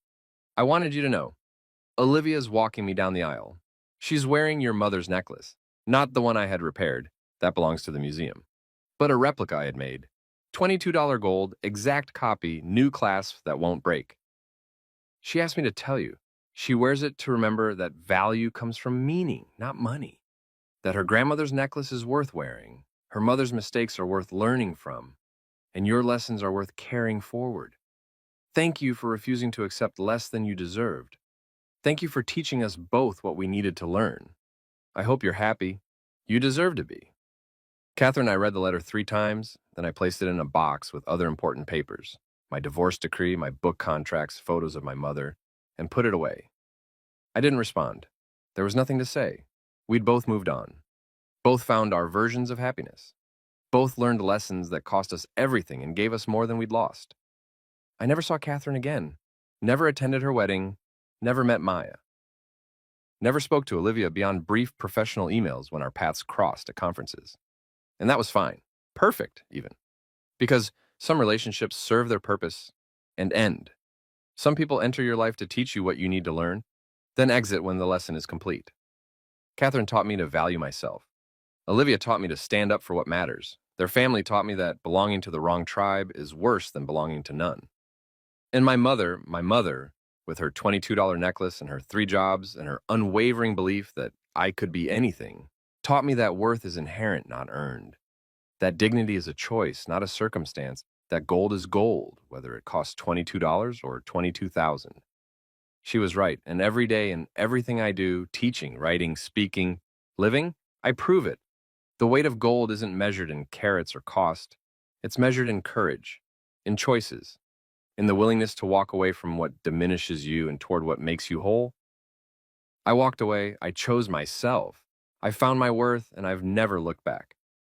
I wanted you to know, Olivia's walking me down the aisle. She's wearing your mother's necklace, not the one I had repaired, that belongs to the museum, but a replica I had made. $22 gold, exact copy, new clasp that won't break. She asked me to tell you, she wears it to remember that value comes from meaning, not money. That her grandmother's necklace is worth wearing, her mother's mistakes are worth learning from, and your lessons are worth carrying forward. Thank you for refusing to accept less than you deserved. Thank you for teaching us both what we needed to learn. I hope you're happy. You deserve to be. Catherine and I read the letter 3 times, then I placed it in a box with other important papers, my divorce decree, my book contracts, photos of my mother, and put it away. I didn't respond. There was nothing to say. We'd both moved on. Both found our versions of happiness. Both learned lessons that cost us everything and gave us more than we'd lost. I never saw Catherine again, never attended her wedding, never met Maya. Never spoke to Olivia beyond brief professional emails when our paths crossed at conferences. And that was fine. Perfect, even. Because some relationships serve their purpose and end. Some people enter your life to teach you what you need to learn, then exit when the lesson is complete. Catherine taught me to value myself. Olivia taught me to stand up for what matters. Their family taught me that belonging to the wrong tribe is worse than belonging to none. And my mother, with her $22 necklace and her 3 jobs and her unwavering belief that I could be anything, taught me that worth is inherent, not earned. That dignity is a choice, not a circumstance. That gold is gold, whether it costs $22 or $22,000. She was right, and every day in everything I do, teaching, writing, speaking, living, I prove it. The weight of gold isn't measured in carats or cost. It's measured in courage, in choices, in the willingness to walk away from what diminishes you and toward what makes you whole. I walked away. I chose myself. I found my worth, and I've never looked back.